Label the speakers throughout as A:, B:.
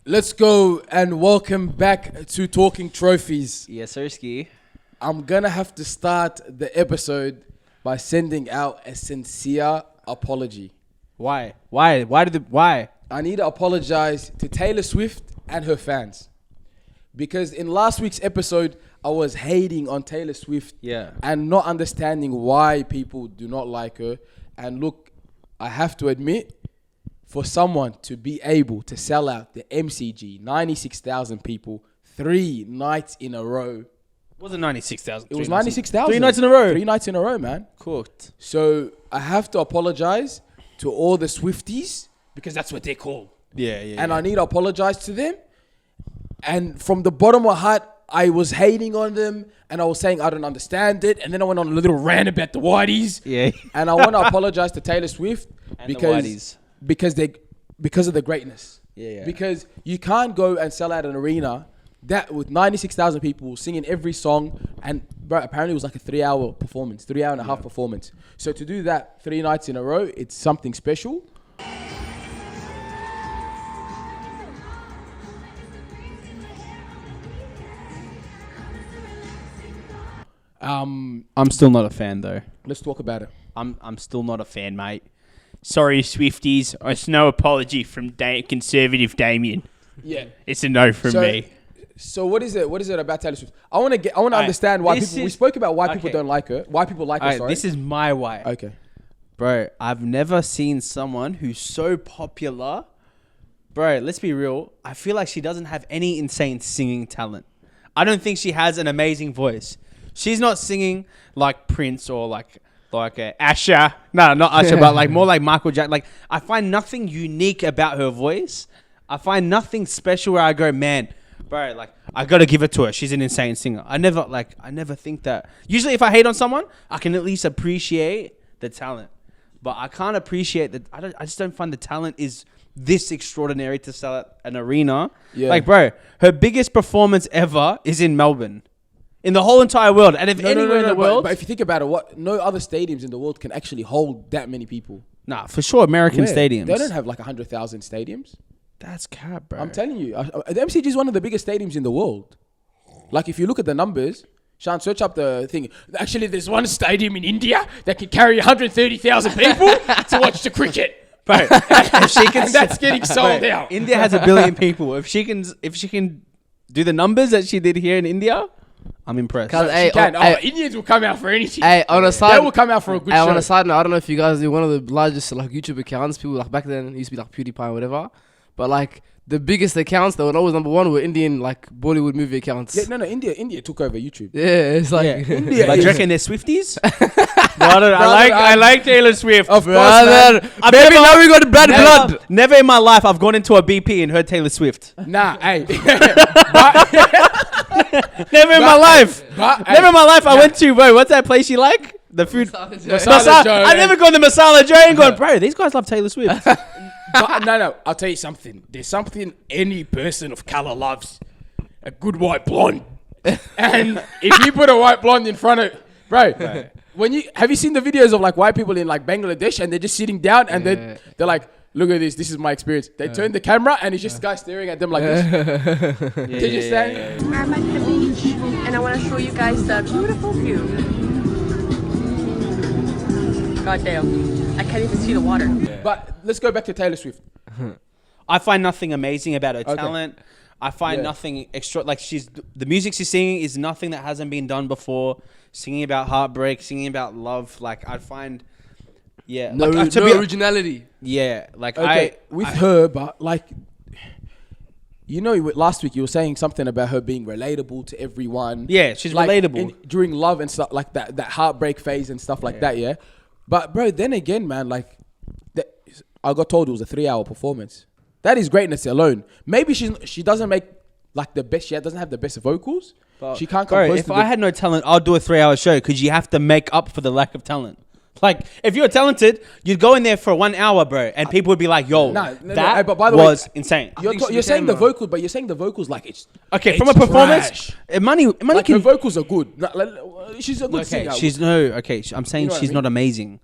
A: Let's go and welcome back to Talking Trophies.
B: Yes, sir, Ski.
A: I'm gonna have to start the episode by sending out a sincere apology.
B: Why? Why?
A: I need to apologize to Taylor Swift and her fans. Because in last week's episode, I was hating on Taylor Swift and not understanding why people do not like her. And look, I have to admit, for someone to be able to sell out the MCG, 96,000 people, 3 nights in a row.
B: It wasn't 96,000.
A: It was 96,000.
B: 3 nights in a row.
A: 3 nights in a row, man.
B: Cooked.
A: So I have to apologize to all the Swifties because that's what they're called.
B: Yeah.
A: I need to apologize to them. And from the bottom of my heart, I was hating on them and I was saying I don't understand it. And then I went on a little rant about the Whiteys.
B: Yeah.
A: And I want to apologize to Taylor Swift
B: And
A: because of the greatness.
B: Yeah.
A: Because you can't go and sell out an arena that with 96,000 people singing every song, and bro, apparently it was like a 3-hour performance, 3 hour and a half performance. So to do that 3 nights in a row, it's something special.
B: I'm still not a fan though.
A: Let's talk about it.
B: I'm still not a fan, mate. Sorry, Swifties. It's no apology from conservative Damien.
A: Yeah,
B: It's a no from me.
A: So what is it? What is it about Taylor Swift? I want to understand why people. We spoke about why people don't like her. Why people like her. Sorry.
B: This is my why.
A: Okay.
B: Bro, I've never seen someone who's so popular. Bro, let's be real. I feel like she doesn't have any insane singing talent. I don't think she has an amazing voice. She's not singing like Prince or like Usher. No, not Usher, but like more like Michael Jackson. Like, I find nothing unique about her voice. I find nothing special where I go, man, bro, like, I got to give it to her. She's an insane singer. I never think that. Usually if I hate on someone, I can at least appreciate the talent. But I can't appreciate that. I just don't find the talent is this extraordinary to sell at an arena.
A: Yeah.
B: Like, bro, her biggest performance ever is in Melbourne. In the whole entire world. And if anywhere in the world...
A: But if you think about it, no other stadiums in the world can actually hold that many people.
B: Nah, for sure, American stadiums.
A: They don't have like 100,000 stadiums.
B: That's cap, bro.
A: I'm telling you. The MCG is one of the biggest stadiums in the world. Like, if you look at the numbers... Shan, search up the thing. Actually, there's one stadium in India that can carry 130,000 people to watch the cricket.
B: Bro, if she can...
A: That's getting sold out.
B: India has 1 billion people. If she can do the numbers that she did here in India... I'm impressed.
A: Indians will come out for anything.
C: Hey, on a side,
A: they will come out for a good show.
C: On a side note, I don't know if you guys do one of the largest like YouTube accounts. People like back then it used to be like PewDiePie or whatever, but like the biggest accounts that were always number one were Indian like Bollywood movie accounts.
A: Yeah, no, India took over YouTube.
C: Yeah, it's like
A: India.
B: Like, do you reckon they're Swifties? I like Taylor Swift.
A: Of course, man.
C: Baby, now we got bad blood.
B: Never in my life I've gone into a BP and heard Taylor Swift.
A: Nah, hey.
B: Never in my life. I went to, bro, what's that place you like? The food.
A: Masala Joe.
B: I've never gone to Masala Joe and gone, bro, these guys love Taylor Swift.
A: No, I'll tell you something. There's something any person of color loves. A good white blonde. And if you put a white blonde in front of... Bro, have you seen the videos of like white people in like Bangladesh and they're just sitting down and they're like, look at this is my experience. They turn the camera and it's just guys staring at them like this. They're just saying...
D: I'm at the beach and I want to show you guys the beautiful view. God damn. I can't even see the water.
A: But let's go back to Taylor Swift.
B: I find nothing amazing about her talent. I find nothing extra. Like, the music she's singing is nothing that hasn't been done before. Singing about heartbreak, singing about love. Like, I find,
C: no originality.
B: Yeah, like
A: her, but like, you know, last week you were saying something about her being relatable to everyone.
B: Yeah, she's
A: like,
B: relatable
A: during love and stuff like that heartbreak phase and stuff like that. Yeah, but bro, then again, man, like, I got told it was a 3-hour performance. That is greatness alone. Maybe she doesn't make like the best. She doesn't have the best vocals. But she can't come close.
B: If I had no talent, I'd do a 3-hour show because you have to make up for the lack of talent. Like, if you're talented, you'd go in there for 1 hour, bro, and people would be like, "Yo, that
A: but by the
B: was
A: way,
B: insane."
A: You're saying the vocals, but you're saying the vocals like it's
B: okay from a performance. Money
A: like
B: can.
A: Her vocals are good. She's a good singer.
B: I'm saying she's not amazing.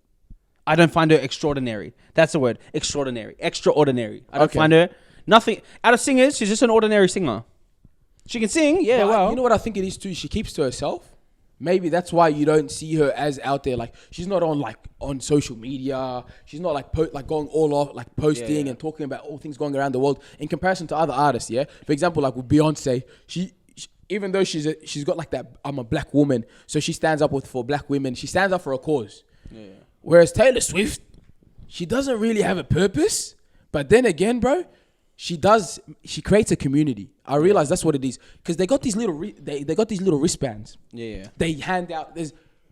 B: I don't find her extraordinary. That's the word. Extraordinary. Extraordinary. I don't find her Nothing out of singers. She's just an ordinary singer. She can sing, yeah.
A: But
B: Well,
A: you know what I think it is too. She keeps to herself. Maybe that's why you don't see her as out there. Like she's not on social media. She's not like going all off, like posting and talking about all things going around the world. In comparison to other artists, yeah. For example, like with Beyonce, she even though she's got like that, I'm a black woman, so she stands up for black women. She stands up for a cause. Yeah. Whereas Taylor Swift, she doesn't really have a purpose. But then again, bro, she creates a community. I realize that's what it is, because they got these little they got these little wristbands. Yeah. They hand out.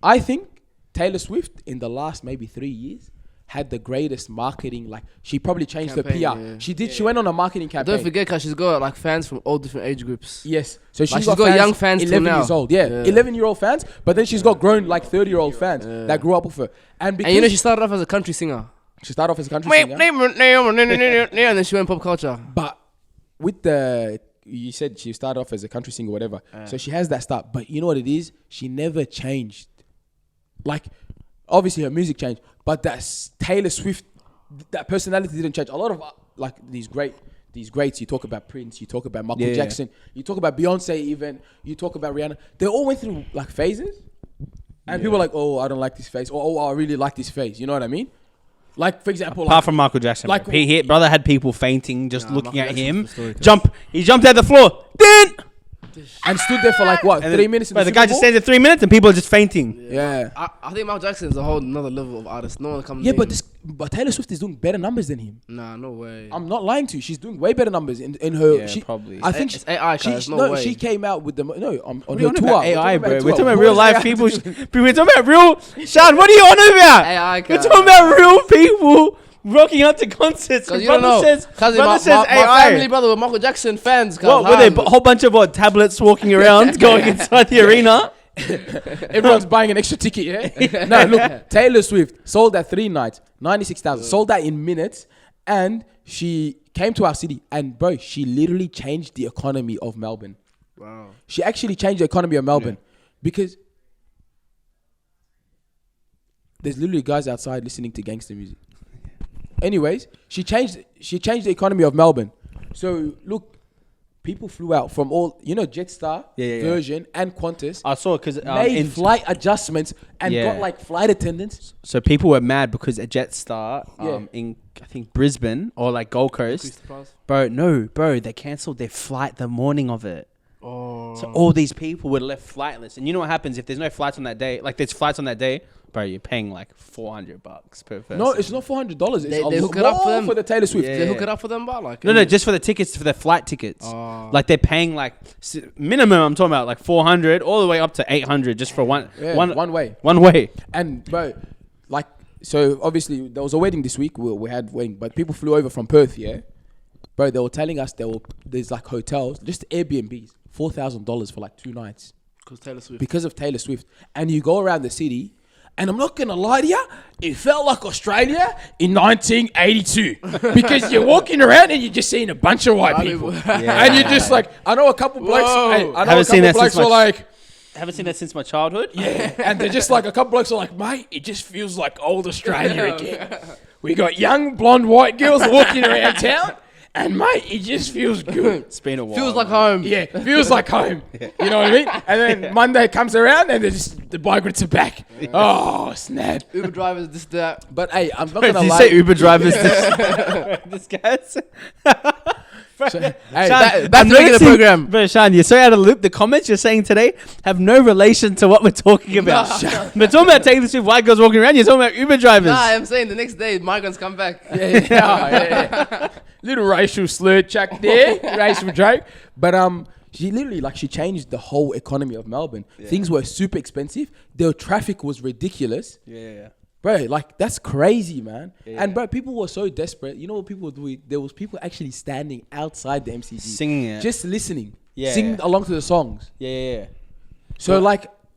A: I think Taylor Swift in the last maybe 3 years had the greatest marketing. Like she probably changed campaign, her PR. Yeah. She did. Yeah. She went on a marketing campaign.
C: Don't forget, cause she's got like fans from all different age groups.
A: Yes. So she's
C: got young fans
A: 11 years old. Yeah. 11-year-old fans. But then she's got grown like 30-year-old fans that grew up with her. And
C: you know, she started off as a country singer.
A: She started off as a country singer.
C: And then she went pop culture.
A: But with you said she started off as a country singer, whatever. So she has that start. But you know what it is? She never changed. Like, obviously her music changed, but that's Taylor Swift. That personality didn't change. A lot of like these greats. You talk about Prince. You talk about Michael Jackson. You talk about Beyonce. Even you talk about Rihanna. They all went through like phases, and people are like, "Oh, I don't like this phase," or "Oh, I really like this phase." You know what I mean? Like, for example,
B: apart from Michael Jackson, like brother had people fainting just looking at him. He jumped out the floor,
A: and stood there for like what, 3 minutes?
B: But the guy just stands there 3 minutes and people are just fainting.
A: Yeah.
C: I think Michael Jackson is a whole another level of artist. No one comes.
A: Yeah, but Taylor Swift is doing better numbers than him.
C: Nah, no way.
A: I'm not lying to you. She's doing way better numbers in her.
B: Yeah, probably.
A: I think
C: it's AI. No way.
A: She came out with on
B: her
A: tour.
B: AI, bro. We're talking about real life people. We're talking about real. Shan, what are you on about?
C: AI.
B: We're talking about real people rocking out to concerts.
C: Because brother says AI. My family, brother, were Michael Jackson fans.
B: What were they? A whole bunch of tablets walking around, going inside the arena.
A: Everyone's buying an extra ticket, yeah? No, look, Taylor Swift sold that 3 nights, 96,000. Sold that in minutes, and she came to our city, and bro, she literally changed the economy of Melbourne.
C: Wow.
A: She actually changed the economy of Melbourne because there's literally guys outside listening to gangster music. Anyways, she changed the economy of Melbourne. So look, people flew out from all, Jetstar, Virgin, and Qantas.
B: I saw because
A: made flight adjustments and got like flight attendants.
B: So people were mad because a Jetstar in I think Brisbane or like Gold Coast, bro, they cancelled their flight the morning of it. Oh. So all these people were left flightless, and you know what happens if there's no flights on that day? Like there's flights on that day. Bro, you're paying like $400 per person.
A: No, it's not $400. It's
C: they hook it up for them
A: for the Taylor Swift.
C: They hook it up for them, but like
B: no, just for the tickets, for the flight tickets. Like they're paying like minimum. I'm talking about like $400 all the way up to $800 just for one way. One way.
A: And bro, like so obviously there was a wedding this week. We had wedding, but people flew over from Perth. Yeah, bro, they were telling us there's like hotels, just Airbnbs, $4,000 for like 2 nights because of Taylor Swift. And you go around the city. And I'm not going to lie to you, it felt like Australia in 1982. Because you're walking around and you're just seeing a bunch of white people. And you're just like, I know a couple blokes,
B: haven't seen that since my childhood.
A: Yeah, and they're just like, a couple blokes are like, mate, it just feels like old Australia again. We got young, blonde, white girls walking around town. And mate, it just feels good.
B: It's been a while.
C: Feels like home.
A: Yeah, feels like home. You know what I mean? And then Monday comes around and the migrants are back. Yeah. Oh, snap.
C: Uber drivers, this, that.
A: But hey, I'm not going to lie.
B: Did you say Uber drivers? This guy's...
A: So, hey,
C: that's the beginning of the program.
B: Bro, Shan, you're so out of the loop. The comments you're saying today have no relation to what we're talking about. We're talking about Taylor Swift, white girls walking around. You're talking about Uber drivers.
C: Nah, I'm saying the next day, migrants come back.
A: Yeah. Little racial slur check there. Racial joke. But she literally, she changed the whole economy of Melbourne. Yeah. Things were super expensive. The traffic was ridiculous.
B: Yeah.
A: Bro, that's crazy, man. Yeah. And bro, people were so desperate. You know what people were doing? There was people actually standing outside the MCG.
B: Singing it.
A: Just listening. Yeah. Singing along to the songs.
B: Yeah.
A: So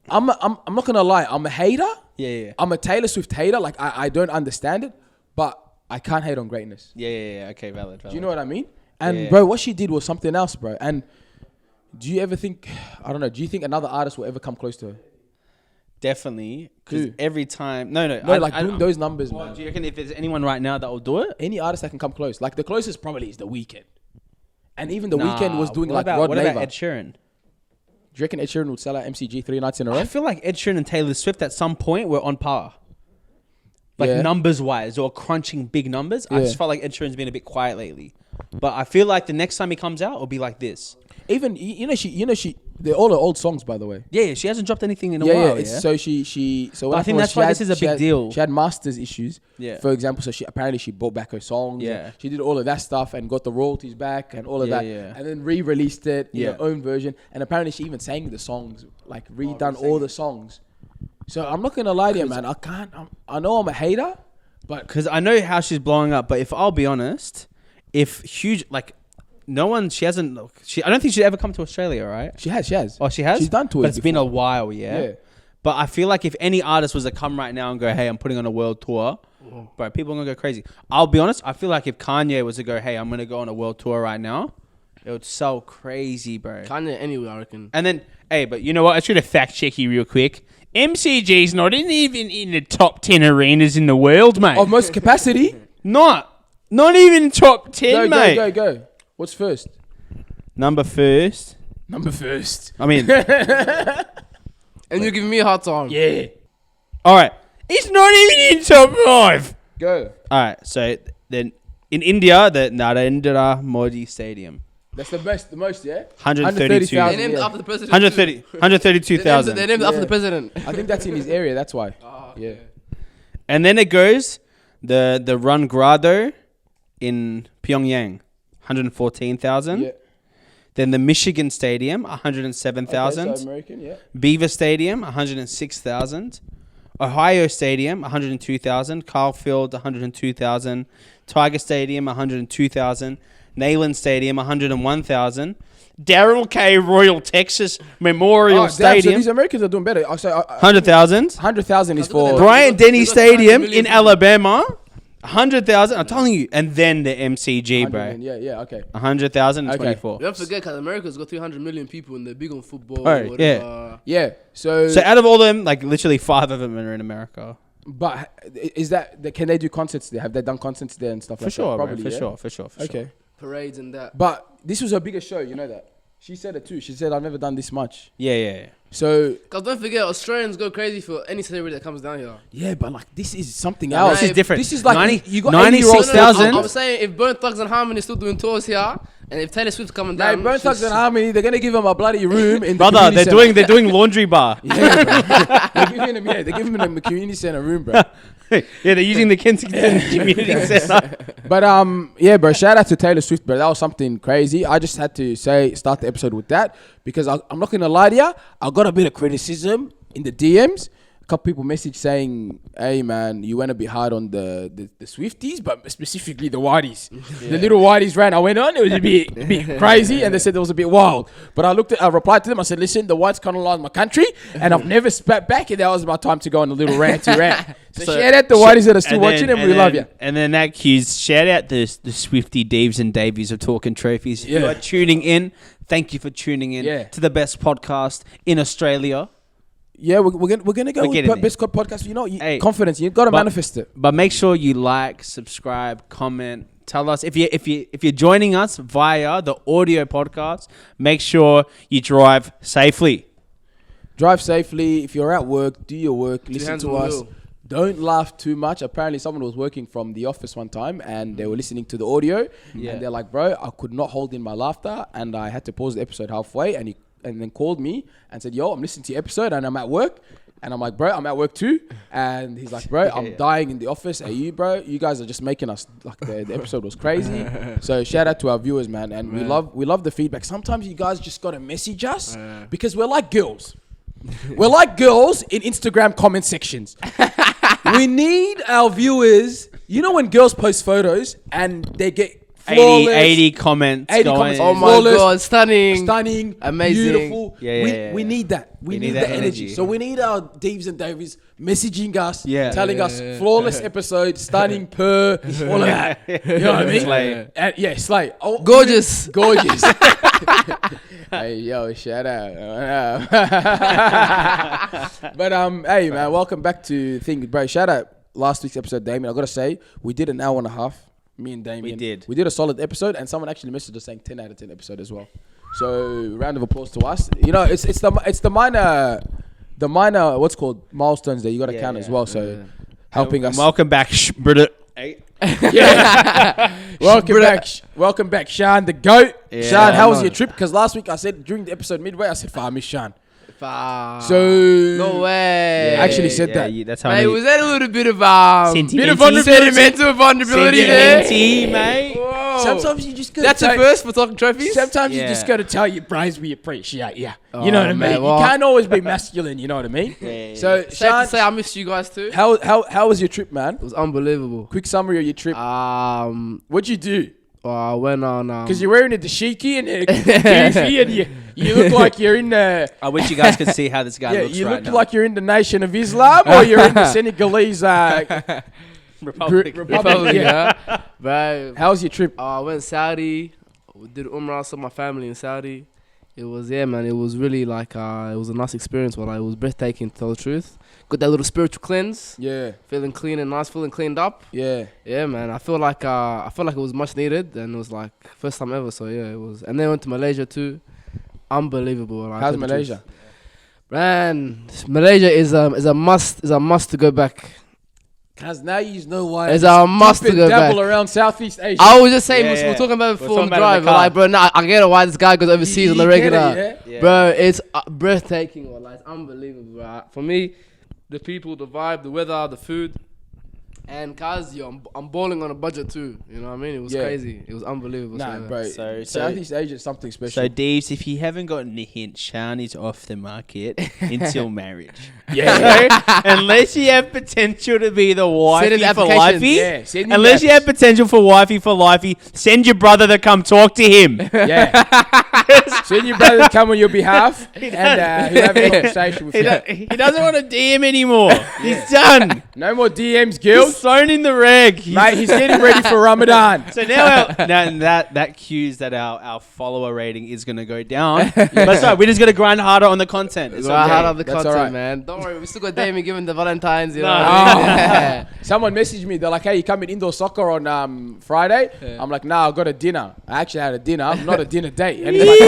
A: I'm not gonna lie, I'm a hater.
B: Yeah.
A: I'm a Taylor Swift hater. I don't understand it, but I can't hate on greatness.
B: Yeah. Okay, valid.
A: Do you know what I mean? And bro, what she did was something else, bro. And do you ever think, I don't know, do you think another artist will ever come close to her?
B: Definitely, because every time... No,
A: doing those numbers, man.
B: Do you reckon if there's anyone right now that will do it?
A: Any artist that can come close. Like, the closest probably is The Weeknd. And even the weekend was doing
B: what
A: like
B: about,
A: Rod
B: what
A: Laver.
B: about Ed Sheeran?
A: Do you reckon Ed Sheeran would sell out MCG 3 nights in a row?
B: I feel like Ed Sheeran and Taylor Swift at some point were on par. Like
A: Yeah.
B: numbers wise or crunching big numbers. I
A: Yeah.
B: just felt like Ed Sheeran's been a bit quiet lately. But I feel like the next time he comes out, it'll be like this.
A: Even they're all her old songs, by the way.
B: Yeah, she hasn't dropped anything in a
A: Yeah,
B: while.
A: yeah. So so
B: But I think that's why this is a big deal.
A: She had masters issues.
B: Yeah.
A: For example, so she brought back her songs.
B: Yeah.
A: She did all of that stuff and got the royalties back and all of
B: Yeah,
A: that.
B: yeah.
A: And then re-released it in
B: Yeah.
A: her own version. And apparently she even sang the songs, like redone all the songs. So I'm not gonna lie to you, man. I know I'm a hater, but
B: Because I know how she's blowing up, but if I'll be honest, if huge, like, no one, I don't think she'd ever come to Australia, right?
A: she has.
B: Oh, she has?
A: She's done tours
B: But it's been
A: before.
B: a while, yeah?
A: Yeah.
B: But I feel like if any artist was to come right now and go, hey, I'm putting on a world tour, bro, people are going to go crazy. I'll be honest, I feel like if Kanye was to go, hey, I'm going to go on a world tour right now, it would sell crazy, bro.
C: Kanye anyway, I reckon.
B: And then, hey, but you know what? I should have fact check you real quick. MCG's not even in the top 10 arenas in the world, mate.
A: Of most capacity.
B: Not even top 10, mate.
A: Go. What's first?
B: Number first.
A: I
B: I mean,
C: And you're giving me a hard time.
A: yeah.
B: all right. It's not even in top 5.
A: Go.
B: All right. So then in India, the Narendra Modi Stadium.
A: That's the most, yeah?
B: 132.
A: 130,000.
C: They named
A: Yeah.
C: after the president.
B: 130,
C: too.
B: 132,000.
C: They named it after
A: Yeah.
C: the president.
A: I think that's in his area, that's why. Yeah.
B: And then it goes the Run Grado in Pyongyang, 114,000.
A: Yeah.
B: Then the Michigan Stadium,
A: Okay,
B: 107,000.
A: so American, yeah.
B: Beaver Stadium, 106,000. Ohio Stadium, 102,000. Carl Field, 102,000. Tiger Stadium, 102,000. Neyland Stadium, 101,000. Darrell K. Royal Texas Memorial
A: Damn, so
B: Stadium,
A: these Americans are doing better. I say
B: 100,000.
A: 100,000 is
C: That's what
A: for.
C: they-
B: Bryant Denny
C: They got 200
B: Stadium
C: million
B: in
C: people.
B: Alabama, 100,000. I'm telling you. And then the MCG,
A: 100
B: bro.
A: million, yeah, okay.
B: 100,000 and
A: Okay.
B: 24.
C: Don't forget, because America's got 300 million people and they're big on football.
B: Oh,
C: whatever.
A: Yeah, so
B: So out of all them, like literally 5 of them are in America.
A: but is that can they do concerts there? Have they done concerts there and stuff
B: For
A: like
B: sure,
A: that?
B: bro.
A: Probably,
B: For
A: yeah?
B: sure, for sure, for
A: Okay.
B: sure.
C: Parades and that.
A: But this was her biggest show, you know that. She said it too. She said I've never done this much.
B: Yeah.
A: So
C: Because don't forget, Australians go crazy for any celebrity that comes down here.
A: yeah, but like this is something
C: Yeah,
A: else.
B: This is different.
A: This is like
B: 90
A: you got
B: 96,000.
A: 80-year-olds.
C: I'm saying if Burn Thugs and Harmony is still doing tours here, and if Taylor Swift's coming
A: Like
C: down,
A: Burn Thugs and Harmony, they're gonna give him a bloody room in the
B: Brother,
A: community center.
B: they're doing laundry bar.
A: Yeah, bro. they're giving him a community center room, bro.
B: Yeah, they're using the Kensington Community Center.
A: But yeah, bro. Shout out to Taylor Swift, bro. That was something crazy. I just had to start the episode with that because I'm not gonna lie to you. I got a bit of criticism in the DMs. A couple people messaged saying, "Hey, man, you went a bit hard on the Swifties, but specifically the Whiteys. The little Whiteys ran. I went on. It was a bit crazy, and they said it was a bit wild. But I replied to them. I said, listen, the Whites colonized my country, and I've never spat back. And that was my time to go on a little ranty rant. So shout out the Whiteys that are still watching, and we love you.
B: And then that cues, shout out the Swifty Deevs and Daveys of Talking Trophies. If you
A: Yeah.
B: are tuning in, thank you for tuning in
A: Yeah.
B: to the best podcast in Australia.
A: Yeah, we're gonna go
B: getting
A: with
B: there.
A: best podcast. You know,
B: Hey,
A: confidence. You've got to
B: but-
A: manifest it.
B: But make sure you like, subscribe, comment. Tell us if you're joining us via the audio podcast. Make sure you drive safely.
A: Drive safely. If you're at work, do your work.
C: Two
A: Listen
C: hands
A: to
C: on the
A: us.
C: wheel.
A: Don't laugh too much. Apparently, someone was working from the office one time and they were listening to the audio.
B: Yeah.
A: And they're like, bro, I could not hold in my laughter. And I had to pause the episode halfway. And then called me and said, yo, I'm listening to your episode and I'm at work. And I'm like, bro, I'm at work too. And he's like, bro, I'm dying in the office. Hey, you, bro, you guys are just making us, like, the episode was crazy. So shout out to our viewers, man. And we love the feedback. Sometimes you guys just got to message us because we're like girls. We're like girls in Instagram comment sections. We need our viewers. You know when girls post photos and they get
B: 80 comments.
A: 80
B: going.
A: comments.
C: Oh my
A: Flawless,
C: God, stunning.
A: stunning,
C: Amazing.
A: beautiful.
B: Yeah,
A: we need that. We need that energy. So we need our Deevs and Daveys messaging us, telling us flawless episode, stunning, all of that. You know what I mean?
B: Slay.
A: And Slay. Oh,
C: Gorgeous.
A: gorgeous. Hey, yo, shout out. But hey, man, welcome back to Thing, bro. Shout out last week's episode, Damien. I gotta say, we did an hour and a half. Me and Damien.
B: We did.
A: We did a solid episode, and someone actually messaged us saying 10 out of 10 episode as well. So round of applause to us. You know, it's the minor what's called milestones that you got to count as well. So helping us.
B: Welcome back, brother. Hey.
A: Welcome back, Shan, the GOAT.
B: Yeah,
A: Shan, how was your trip? Because last week I said during the episode midway, I said, I miss Shan. So
C: No way.
A: I actually said that.
B: Yeah, that's how
C: Mate,
B: many-
C: was that a little bit of
B: Sentimental
C: vulnerability there?
B: mate.
C: Whoa.
A: Sometimes you just gotta
C: That's a first for talking trophies?
A: Sometimes you
B: Yeah.
A: just gotta tell your brains we appreciate you.
C: Oh,
A: You know what I mean?
C: man, well-
A: You can't always be masculine. You know what I mean?
B: Yeah.
A: So
C: Safe
A: Shan,
C: to say I missed you guys too.
A: how was your trip, man?
C: It was unbelievable.
A: Quick summary of your trip. What'd you do?
C: I went on.
A: Because you're wearing a dashiki and a goofy, and you look like you're in the.
B: I wish you guys could see how this guy
A: Yeah,
B: looks
A: you
B: right
A: look
B: now.
A: like you're in the Nation of Islam, or you're in the Senegalese
B: Republic.
A: Republic. Yeah.
C: Bro,
A: How's your trip?
C: I went Saudi. We did Umrah, saw my family in Saudi. It was, man, it was really like, it was a nice experience. It was breathtaking, to tell the truth. Got that little spiritual cleanse.
A: Yeah,
C: Feeling clean and nice, feeling cleaned up.
A: yeah.
C: Yeah, man. I feel like it was much needed, and it was like first time ever. So yeah, it was. And then went to Malaysia too. Unbelievable. Like,
A: How's Malaysia?
C: Man, Malaysia is a must to go back.
A: Cause now you know why.
C: It's a must to go
A: dabble
C: back.
A: around Southeast Asia.
C: I was just saying,
B: Yeah,
C: we're talking about it
B: We're
C: before on
B: talking
C: the
B: about it in
C: drive.
B: the
C: But like,
B: car.
C: bro, now I get it why this guy goes overseas on the
A: You get it,
C: regular.
A: yeah?
C: Bro, it's breathtaking. Like, it's unbelievable. Bro. For me, the people, the vibe, the weather, the food. And cause I'm balling on a budget too. You know what I mean? It was
A: Yeah.
C: crazy. It was unbelievable.
A: Nah,
C: So,
A: bro.
B: So-
A: Southeast Asia is something special.
B: So, Deevs, if you haven't gotten the hint, Shan is off the market until marriage.
A: yeah,
B: So, unless you have potential to be the wifey
C: in
B: for
C: applications.
B: lifey,
A: yeah. Send in
B: unless you
A: apps.
B: have potential for wifey for lifey, send your brother to come talk to him.
A: Yeah. Send your brother to come on your behalf and he'll have a conversation with you.
B: He doesn't want to DM anymore. He's done.
A: No more DMs,
B: He's
A: girls.
B: thrown in the reg.
A: Mate, he's getting ready for Ramadan.
B: So now, that cues that our follower rating is going to go down. That's right. We just got to grind harder on the content. It's
C: Right,
B: okay.
C: hard on the
A: That's
C: content,
A: alright.
C: man. Don't worry, we still got Damien giving the Valentine's. You know
B: No.
C: what I mean? Yeah.
A: Someone messaged me. They're like, "Hey, you coming indoor soccer on Friday?" I'm like, "Nah, I got a dinner. I actually had a dinner, not a dinner date." And he's like,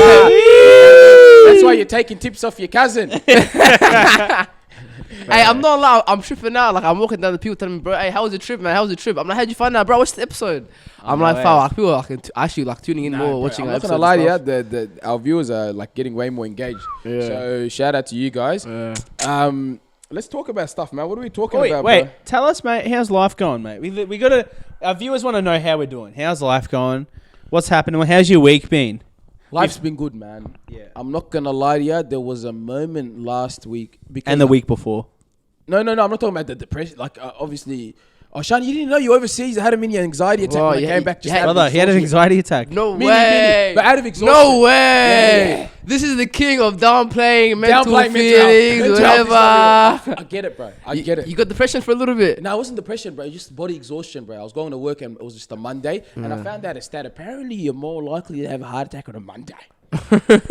A: "That's why you're taking tips off your cousin."
C: Hey, I'm not allowed. I'm tripping out. Like, I'm walking down the people telling me, bro, hey, how was your trip, man? How was your trip? I'm like, how'd you find out, bro? What's the episode? I'm
B: no
C: like,
B: way.
C: fam, like, people are like, actually like tuning in
A: Nah,
C: more,
A: bro,
C: watching
A: I'm
C: our
A: not gonna
C: episodes
A: lie to you.
C: and stuff.
A: Our viewers are like getting way more engaged.
C: Yeah.
A: So shout out to you guys.
C: Yeah.
A: Let's talk about stuff, man. What are we talking
B: Wait,
A: about,
B: wait.
A: bro?
B: Tell us, mate. How's life going, mate? We got to. Our viewers want to know how we're doing. How's life going? What's happening? How's your week been?
A: Life's been good, man.
B: Yeah.
A: I'm not gonna lie to you. There was a moment last week because
B: And the week before.
A: No. I'm not talking about the depression. Like obviously. Oh, Shan, you didn't know you overseas. I had a mini anxiety attack
C: Bro,
A: when I
C: yeah,
A: came back. Just
C: yeah,
A: out of
B: Brother, he had an
A: exhaustion.
B: anxiety attack.
C: No
A: Mini,
C: way.
A: but out of exhaustion.
C: No way.
A: Yeah.
C: This is the king of downplaying mental
A: Downplaying
C: feelings,
A: mental health is
C: whatever.
A: not real. I get it, bro. I get it.
C: You got depression for a little bit.
A: No, it wasn't depression, bro. It was just body exhaustion, bro. I was going to work and it was just a Monday, and I found out a stat. Apparently, you're more likely to have a heart attack on a Monday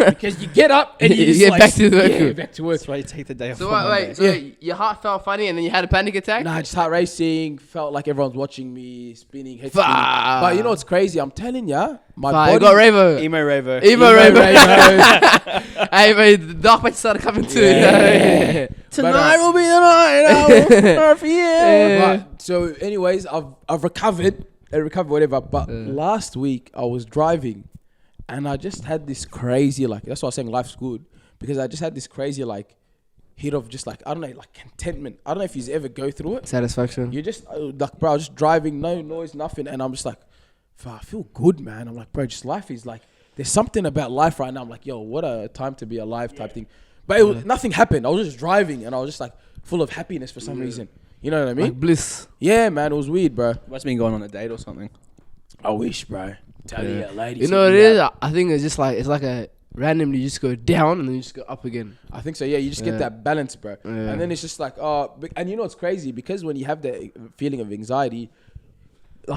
A: because you get up and you
C: You
A: just
C: get
A: like,
C: back to work.
A: Yeah, back to work.
B: That's why you take the day off.
C: So
B: on Monday.
C: wait, so your heart felt funny and then you had a panic attack?
A: Nah, just heart racing. Felt like everyone's watching me, spinning, head
C: Fuck.
A: spinning. But you know what's crazy? I'm telling ya, my
C: I
A: body.
C: got Rayvo.
B: Emo Rayvo.
C: Emo Rayvo. Hey, mate, the dark patches started coming too.
A: Yeah.
B: Tonight will be the night. I will for you.
C: Yeah.
A: But, so, anyways, I've recovered. I recovered, whatever. But last week I was driving, and I just had this crazy that's why I was saying life's good, because I just had this crazy hit of just I don't know, contentment. I don't know if you ever go through it.
C: Satisfaction.
A: You're just bro, I was just driving, no noise, nothing, and I'm just like, I feel good, man. I'm like, bro, just life is there's something about life right now. I'm like, yo, what a time to be alive type thing. But nothing happened. I was just driving, and I was just full of happiness for some reason. You know what I mean?
C: Like bliss.
A: Yeah, man, it was weird, bro.
B: Must have been going on a date or something.
A: I wish, bro. Tell you, ladies.
C: You know what it is? I think it's just it's like a randomly you just go down and then you just go up again.
A: I think so. Yeah, you just get that balance, bro.
C: Yeah.
A: And then it's just and you know what's crazy? Because when you have the feeling of anxiety,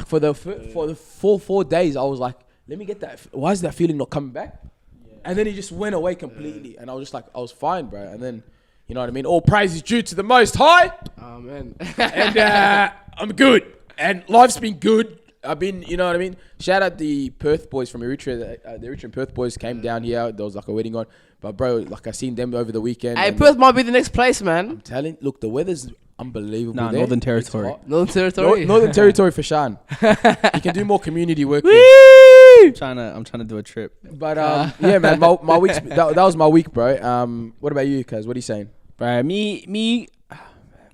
A: for the 4 days, I was like, let me get that. Why is that feeling not coming back? Yeah. And then it just went away completely, and I was just I was fine, bro. And then, you know what I mean? All praise is due to the Most High.
C: Oh man.
A: And I'm good. And life's been good. I've been, you know what I mean? Shout out the Perth boys from Eritrea. The Eritrean Perth boys came down here. There was like a wedding on. But bro, like I seen them over the weekend.
C: Hey, Perth might be the next place, man.
A: I'm telling, look, the weather's unbelievable.
B: No,
A: there.
B: Northern
A: It's
B: Territory.
A: hot.
C: Northern Territory.
A: Northern Territory for Shan. He can do more community work. there.
B: I'm trying to do a trip.
A: But yeah, man, my week's that was my week, bro. What about you, cuz? What are you saying?
B: Bro,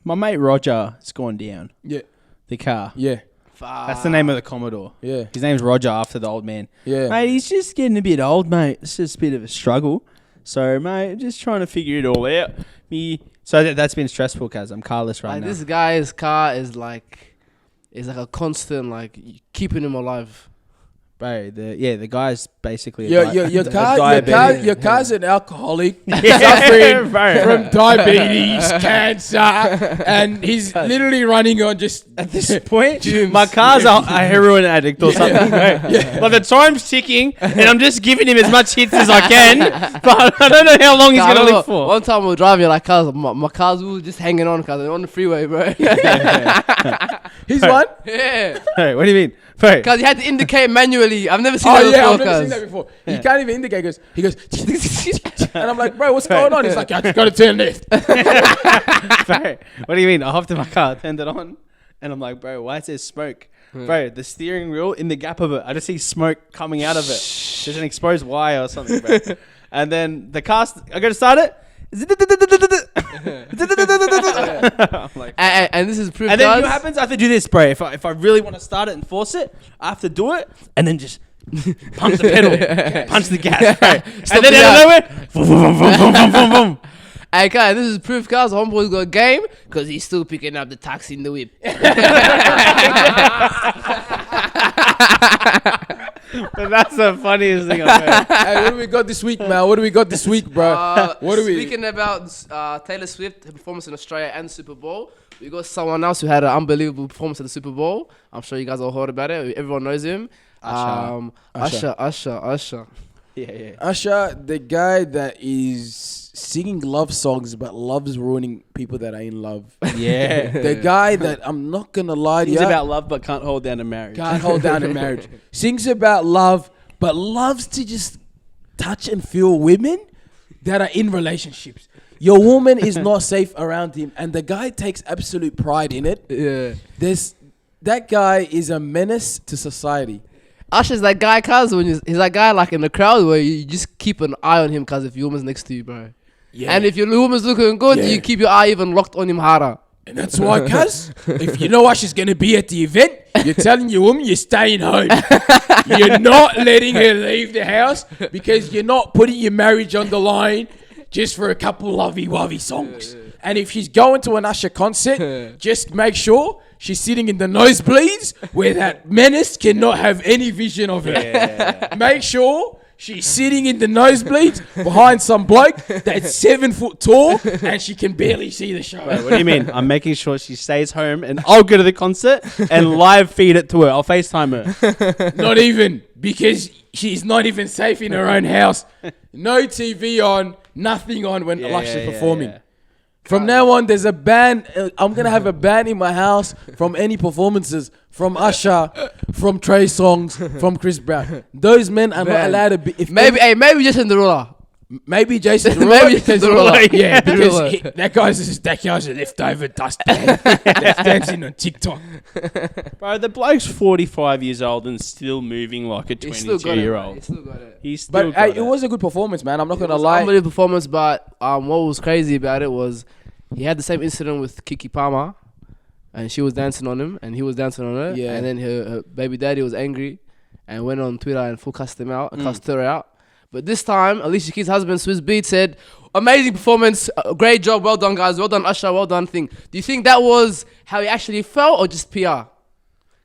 B: my mate Roger is going down.
A: Yeah,
B: The car.
A: yeah,
B: That's the name of the Commodore.
A: yeah,
B: His name's Roger after the old man.
A: yeah.
B: Mate, he's just getting a bit old, mate. It's just a bit of a struggle. So, mate, just trying to figure it all out. So that's been stressful, cuz I'm carless right
C: Like
B: now.
C: this guy's car is like a constant like keeping him alive.
B: Bro, the guy's basically
A: Your car's an alcoholic
B: Yeah,
A: suffering
B: bro.
A: from diabetes, cancer, and he's literally running on just
B: At this point, my car's a heroin addict or something, bro. Like the time's ticking, and I'm just giving him as much hits as I can, but I don't know how long he's
C: I
B: gonna
C: remember
B: live for.
C: One time we were driving like cars, my cars were just hanging on cause they're on the freeway, bro.
A: He's one.
C: Yeah.
B: Hey, what do you mean, bro?
C: Cause he had to indicate manually. I've never seen
A: Oh
C: that
A: yeah,
C: before.
A: I've never seen
C: cuz.
A: that before. He can't even indicate. He goes, and I'm like, bro, what's going on? He's like, I just got to turn left.
B: Bro, what do you mean? I hopped in my car, turned it on, and I'm like, bro, why is there smoke? Bro, the steering wheel, in the gap of it, I just see smoke coming out of it. There's an exposed wire or something, bro. And then the car, I go to start it. I'm like,
C: And this is proof.
B: and then you know
C: guys.
B: what happens? I have to do this, bro. If I really want to start it and force it, I have to do it and then just punch the pedal, punch the gas, bro. And then
C: the
B: out of nowhere, boom, boom, boom, boom, boom, boom, boom.
C: Hey guys, this is proof guys. Homeboy's got a game because he's still picking up the taxi in the whip.
B: But that's the funniest thing I've heard.
A: Hey, what do we got this week, man? What do we got this week, bro? What do we?
C: Speaking about Taylor Swift, her performance in Australia and Super Bowl, we got someone else who had an unbelievable performance at the Super Bowl. I'm sure you guys all heard about it. Everyone knows him. Usher.
B: Yeah.
A: Usher, the guy that is singing love songs but loves ruining people that are in love.
B: Yeah.
A: The guy that, I'm not gonna lie to you,
B: Sings about love but can't hold down a marriage.
A: can't hold down a marriage. Sings about love but loves to just touch and feel women that are in relationships. Your woman is not safe around him, and the guy takes absolute pride in it.
C: Yeah.
A: That guy is a menace to society.
C: Usher's that guy, cuz when he's that guy like in the crowd where you just keep an eye on him, cuz if your woman's next to you, bro.
A: Yeah.
C: And if your woman's looking good,
A: Yeah.
C: you keep your eye even locked on him harder.
A: And that's why, cuz, if you know Usher's going to be at the event, you're telling your woman you're staying home. You're not letting her leave the house because you're not putting your marriage on the line just for a couple lovey-wovey songs. And if she's going to an Usher concert, just make sure she's sitting in the nosebleeds where that menace cannot have any vision of her.
B: Yeah.
A: Make sure she's sitting in the nosebleeds behind some bloke that's 7 foot tall and she can barely see the show.
B: Wait, what do you mean? I'm making sure she stays home and I'll go to the concert and live feed it to her. I'll FaceTime her.
A: Not even, because she's not even safe in her own house. No TV on, nothing on when Usher's performing.
B: Yeah.
A: From now on, there's a ban. I'm going to have a ban in my house from any performances from Usher, from Trey Songz, from Chris Brown. Those men are not allowed to be. If
C: Maybe Jason Derulo.
A: maybe Jason
C: Maybe
A: Derulo,
C: Jason
A: because
C: Derulo.
A: yeah, because
C: Derulo.
A: that guy's a leftover dustbag that's dancing on TikTok.
B: Bro, the bloke's 45 years old and still moving like a
C: He's still got it.
B: 22-year-old.
C: He's still got it.
B: He's still
A: But hey,
B: got
A: it was a good performance, man. I'm not gonna
C: It was
A: lie.
C: an unbelievable performance, but what was crazy about it was he had the same incident with Kiki Palmer, and she was dancing on him, and he was dancing on her,
A: Yeah.
C: and then her baby daddy was angry, and went on Twitter and full cussed him out, cussed her out. But this time, Alicia Keys' husband, Swizz Beatz, said, "Amazing performance, great job, well done, guys, well done, Usher, well done." Thing. Do you think that was how he actually felt, or just PR?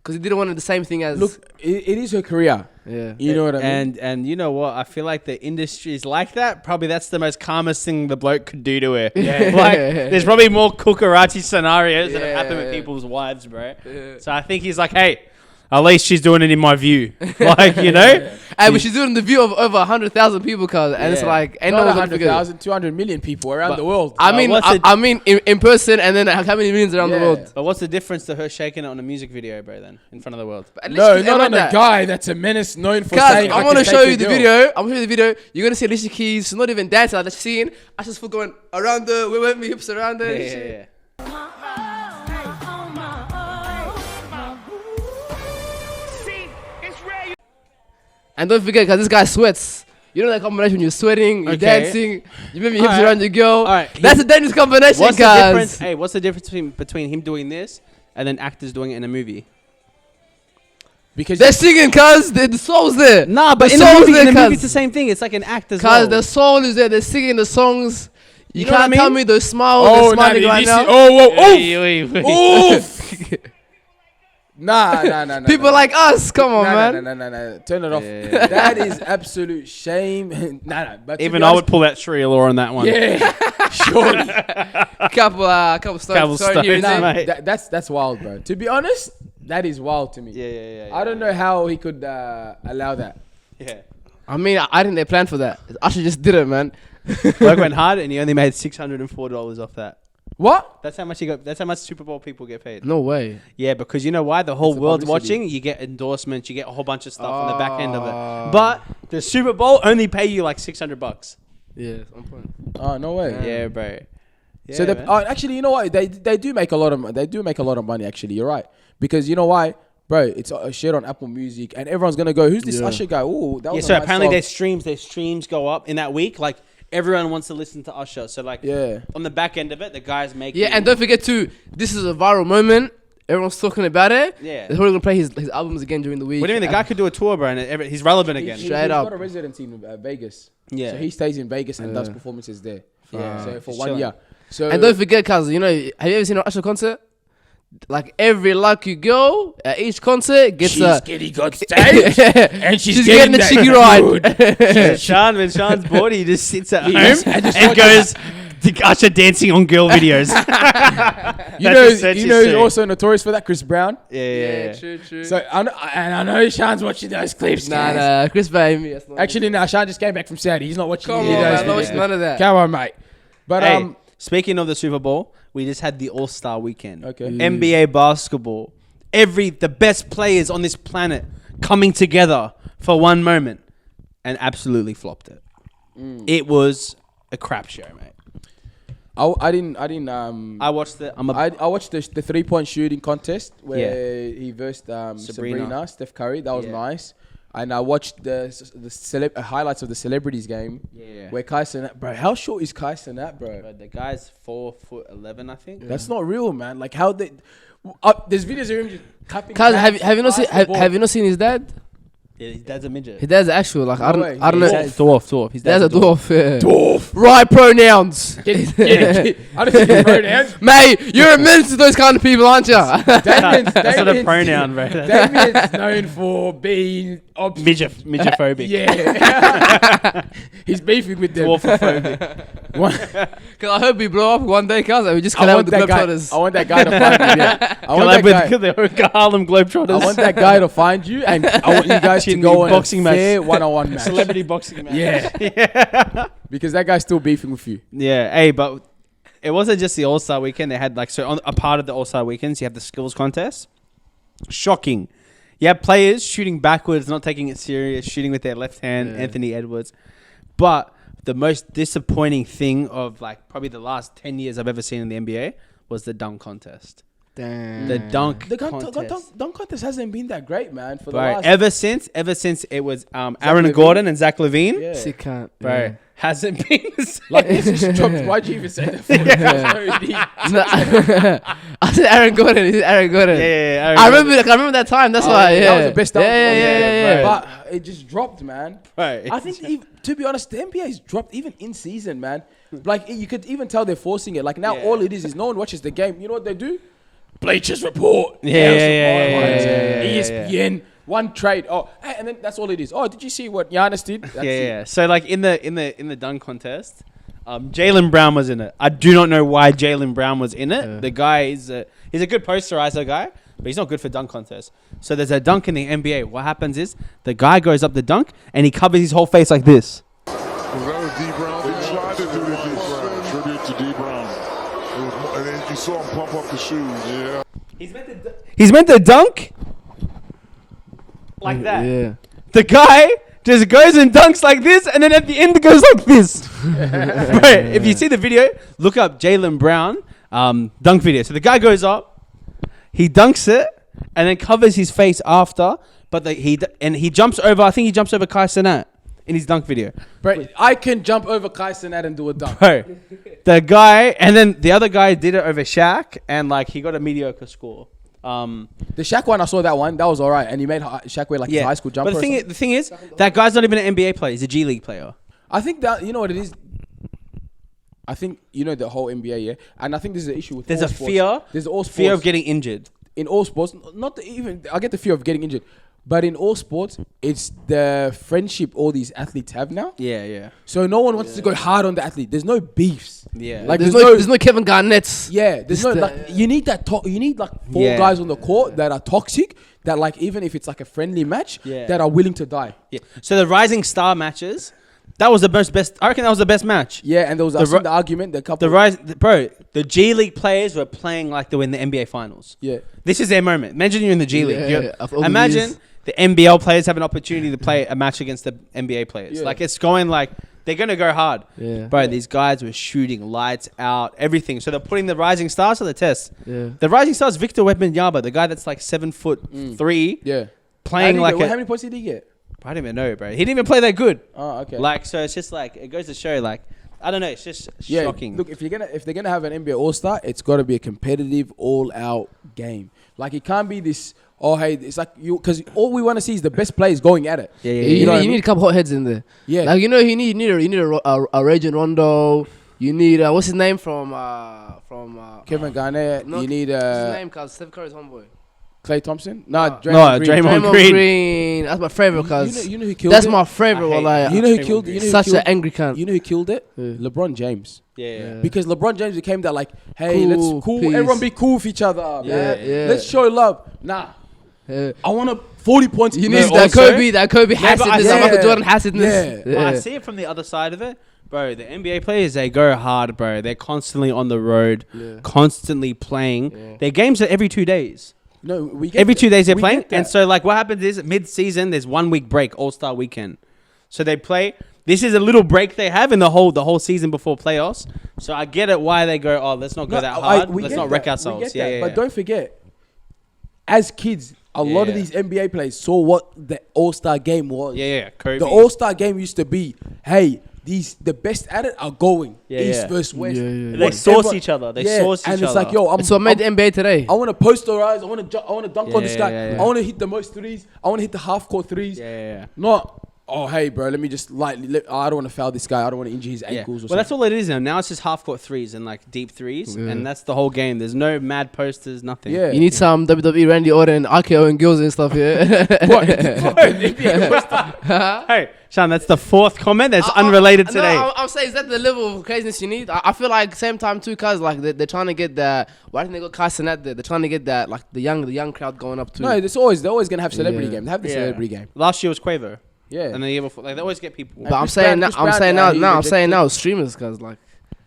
C: Because he didn't want the same thing as.
A: Look, it is her career.
C: Yeah.
A: You know what I mean?
B: And you know what? I feel like the industry is like that. Probably that's the most calmest thing the bloke could do to her.
A: Yeah.
B: Like, there's probably more Kukarachi scenarios that have happened with
C: Yeah.
B: people's wives, bro.
C: Yeah.
B: So I think he's like, hey, At least she's doing it in my view. Like, you know?
C: Hey, but she's doing the view of over 100,000 people, cuz, and it's like, ain't no
A: Not
C: one gonna figure it.
A: 100,000, 200 million people around the world.
C: I mean, in person, and then how many millions around the world?
B: But what's the difference to her shaking it on a music video, bro, then, in front of the world?
A: No, not on a guy that's a menace known for saying,
C: I'm gonna show you the video. I'm gonna show you the video. You're gonna see Alicia Keys. She's not even dancing. Like, she's singing. I just feel going around the, we went me hips around there.
B: Yeah.
C: And don't forget, because this guy sweats. You know that combination when you're sweating, you're dancing, you move your hips around your girl. That's a dangerous combination,
B: What's
C: guys.
B: the difference? Hey, what's the difference between him doing this and then actors doing it in a movie?
A: Because
C: they're singing, cuz the soul's there.
B: Nah, but in the movie, it's the same thing. It's like an act as well.
C: Cuz the soul is there. They're singing the songs. You
B: know what
C: can't
B: I
C: tell
B: mean?
C: me those smiles. They're smiling right now.
A: Nah.
C: People like us, come on, man.
A: No. Turn it off. That is absolute shame. Nah. But
B: even I would pull that Sharia law on that one.
A: Yeah, surely.
C: Couple stones.
B: Mate.
A: That's wild, bro. To be honest, that is wild to me.
B: Yeah.
A: I don't know how he could allow that.
B: Yeah.
C: I mean, I didn't plan for that. Usher just did it, man.
B: Work went hard, and he only made $604 off that.
A: What?
B: That's how much he got. That's how much Super Bowl people get paid.
C: No way.
B: Yeah, because you know why? The whole world's
A: publicity.
B: watching. You get endorsements. You get a whole bunch of stuff on the back end of it. But the Super Bowl only pay you like $600.
C: Yeah, on point.
A: Oh, no way.
B: Yeah, bro. Yeah,
A: So actually, you know what? They do make a lot of money. Actually, you're right. Because you know why, bro? It's shared on Apple Music, and everyone's gonna go, "Who's this Usher guy?" Oh, that was
B: so
A: a nice
B: apparently
A: song.
B: their streams go up in that week. Like everyone wants to listen to Usher. So like on the back end of it, the guys make
C: and don't forget too, this is a viral moment. Everyone's talking about it.
B: Yeah,
C: they're probably gonna play his albums again during the week.
B: What do you mean? The guy could do a tour, bro, and he's relevant again.
A: He's
C: Straight up.
A: got a residency in Vegas.
B: Yeah,
A: so he stays in Vegas and does performances there.
B: Yeah,
A: so for
B: he's
A: 1
B: chilling.
A: year. So
C: And don't forget, cuz, you know, have you ever seen an Usher concert? Like every lucky girl at each concert gets
A: she's getting on stage and she's
C: getting a cheeky ride.
B: Shan, when Shan's bored, he just sits at home
A: and
B: and goes to Usher dancing on girl videos.
A: you know who's also notorious for that? Chris Brown.
B: Yeah.
C: True.
A: So I know Shan's watching those clips.
C: Nah, Chris Brown, me.
A: Actually, Shan just came back from Saudi. He's not watching.
C: Come on,
A: any of those
C: man, not
A: videos.
C: watching none of that.
A: Come on, mate. But
B: Hey, speaking of the Super Bowl, we just had the All-Star weekend.
A: Okay.
B: NBA basketball. The best players on this planet coming together for one moment and absolutely flopped it. It was a crap show, mate.
A: I didn't.
B: I watched the.
A: I watched the 3-point shooting contest where he versed Sabrina, Steph Curry. That was nice. And I watched the highlights of the celebrities game. Yeah. Where Kai Cenat, bro, how short is Kai Cenat, bro?
B: The guy's 4'11", I think.
A: Yeah. That's not real, man. Like how they. There's videos of him just clapping.
C: Cuz, have you not seen his dad?
B: Yeah, his dad's a midget.
C: His dad's actual, like, I don't know.
B: Dwarf. His
C: Dad's a dwarf. Yeah.
A: Dwarf.
C: Right pronouns.
A: I don't think it's pronouns.
C: Mate, you're a menace to those kind of people, aren't you?
A: Damien's
B: That's not a pronoun, bro.
A: Damien's known for being
B: midgetphobic.
A: Yeah. He's beefing with them.
B: Dwarfophobic.
C: Cause I hope we blow up one day, cuz, and we just
A: I
C: collab
A: want
C: with the
A: that guy.
C: Globetrotters.
A: I want that guy to find you. Yeah. I want
B: Collab
A: that guy.
B: with the Harlem Globetrotters.
A: I want that guy to find you, and I want you guys to
B: In
A: go on
B: boxing
A: a
B: match.
A: fair one-on-one match.
B: Celebrity boxing match.
A: Yeah. Because that guy's still beefing with you.
B: Yeah. Hey, but it wasn't just the All-Star weekend. They had on a part of the All-Star weekends, you have the skills contest. Shocking. You have players shooting backwards, not taking it serious, shooting with their left hand, Anthony Edwards. But the most disappointing thing of like probably the last 10 years I've ever seen in the NBA was the dunk contest.
C: Damn.
B: The dunk
A: The
B: contest.
A: dunk contest hasn't been that great, man. For the
B: Bro,
A: last
B: ever since it was Aaron
A: Levine.
B: Gordon and Zach Levine,
A: Yeah.
C: Sick cunt.
B: bro, hasn't been the same.
A: Like this just dropped. Why'd you even say that?
C: I said Aaron Gordon. He said Aaron Gordon.
B: Yeah,
C: I remember that time. That's why. Yeah.
A: That was the best dunk.
C: Yeah.
A: But it just dropped, man.
B: Right.
A: I think, to be honest, the NBA's dropped even in season, man. Like you could even tell they're forcing it. Like now, all it is no one watches the game. You know what they do? Bleachers Report. ESPN. One trade. Oh, hey, and then that's all it is. Oh, did you see what Giannis did? That's it.
B: So like in the dunk contest, Jaylen Brown was in it. I do not know why Jaylen Brown was in it. The guy he's a good posterizer guy, but he's not good for dunk contests. So there's a dunk in the NBA. What happens is the guy goes up the dunk and he covers his whole face like this.
E: Was that a D Brown? They tried to do the D Brown. Tribute to D Brown. And then you saw him pump up the shoes. Yeah.
B: He's meant to dunk like that.
C: Yeah.
B: The guy just goes and dunks like this, and then at the end goes like this. Right, if you see the video, look up Jaylen Brown dunk video. So the guy goes up, he dunks it, and then covers his face after. But he jumps over. I think he jumps over Kai Cenat in his dunk video.
A: Bro, I can jump over Kai Cenat and do a dunk.
B: Bro, the guy, and then the other guy did it over Shaq, and like he got a mediocre score.
A: The Shaq one, I saw that one. That was all right. And he made Shaq wear like his high school jumper.
B: But the thing is, that guy's not even an NBA player. He's a G League player.
A: I think that, you know what it is? I think, you know, the whole NBA, yeah? And I think there's an issue with
B: There's
A: all
B: a
A: sports.
B: fear.
A: There's all sports.
B: Fear of getting injured.
A: In all sports, I get the fear of getting injured. But in all sports, it's the friendship all these athletes have now.
B: Yeah.
A: So no one wants to go hard on the athlete. There's no beefs.
B: Yeah.
A: Like
C: There's no Kevin Garnett's.
A: Yeah, there's no like you need that you need like four guys on the court that are toxic, that like even if it's like a friendly match, that are willing to die.
B: Yeah. So the Rising Star matches, that was the best. I reckon that was the best match.
A: Yeah, and there was the argument that couple
B: the G League players were playing like they were in the NBA finals.
A: Yeah.
B: This is their moment. Imagine you're in the G League. Imagine
C: years.
B: the NBL players have an opportunity to play a match against the NBA players.
A: Yeah.
B: Like it's going like they're gonna go hard.
C: Yeah.
B: Bro, these guys were shooting lights out, everything. So they're putting the Rising Stars to the test.
C: Yeah.
B: The Rising Stars, Victor Wembanyama, the guy that's like 7'3",
A: Yeah.
B: playing like
A: how many points did he get?
B: I don't even know, bro. He didn't even play that good.
A: Oh, okay.
B: Like, so it's just like it goes to show, like, I don't know. It's just shocking.
A: Look, if they're gonna have an NBA All Star, it's got to be a competitive, all out game. Like it can't be this. Oh, hey, it's like you, because all we want to see is the best players going at it.
B: Yeah.
C: You need a couple hot heads in there.
A: Yeah.
C: Like you need a Rajon Rondo. You need what's his name from
A: Kevin Garnett.
C: no,
A: You need
C: what's his name? Cause Steph Curry's homeboy.
A: Klay Thompson. Nah,
B: Draymond Green.
C: That's my favorite. Cause
A: you know who killed
C: that's
A: it?
C: my favorite.
A: You know who killed it?
C: Such an angry cunt.
A: You know who killed it?
C: Yeah.
A: LeBron James.
B: Yeah.
A: Because LeBron James became that like, hey,
C: Cool, peace.
A: everyone be cool with each other.
C: Yeah,
A: man.
C: yeah.
A: Let's show love. Nah.
C: Yeah.
A: I want 40 points.
C: You
A: No,
C: need that
A: also-
C: Kobe
B: but I
C: hacidness,
B: see-
C: that Michael Jordan hacidness.
A: Yeah.
B: But I see it from the other side of it. Bro, the NBA players, they go hard, bro. They're constantly on the road, constantly playing.
C: Yeah.
B: Their games are every 2 days.
A: No, we get
B: Every
A: that.
B: 2 days they're
A: We
B: playing.
A: get that.
B: And so, like, what happens is mid-season, there's 1 week break, All-Star weekend. So they play. This is a little break they have in the whole season before playoffs. So I get it why they go, oh, let's not go that hard.
A: we
B: Let's
A: get
B: not wreck
A: that. We
B: ourselves.
A: get that.
B: Yeah.
A: But don't forget, as kids, a lot of these NBA players saw what the All-Star game was.
B: Yeah. Kobe.
A: The All-Star game used to be, hey, the best at it are going East versus West.
C: Yeah.
B: They source each other. They source each other.
A: And it's like, yo,
C: That's what made the NBA today.
A: I want to posterize. I want to dunk on this guy.
B: yeah.
A: I want to hit the most threes. I want to hit the half-court threes.
B: Yeah.
A: Not, oh, hey, bro, let me just lightly. I don't want to foul this guy. I don't want to injure his ankles or
B: Well, that's
A: something.
B: all it is now. Now it's just half-court threes and like deep threes, and that's the whole game. There's no mad posters, nothing.
A: Yeah.
C: You need some WWE Randy Orton, RKO and Gills and stuff, yeah.
B: Hey, Shan, that's the 4th comment that's unrelated today.
C: No, I'm saying, is that the level of craziness you need? I feel like same time too, cause like they're trying to get that. Why didn't they go casting that there? They're trying to get that like the young crowd going up too.
A: No, they're always gonna have celebrity
C: Yeah.
A: game. They have the celebrity game.
B: Last year was Quavo.
A: Yeah.
B: And the year before, like they always get people.
C: But I'm
A: Chris
C: saying
A: Brown-
C: now,
A: Chris Brown, he
C: I'm
A: rejected
C: saying
A: it.
C: now streamers, cause like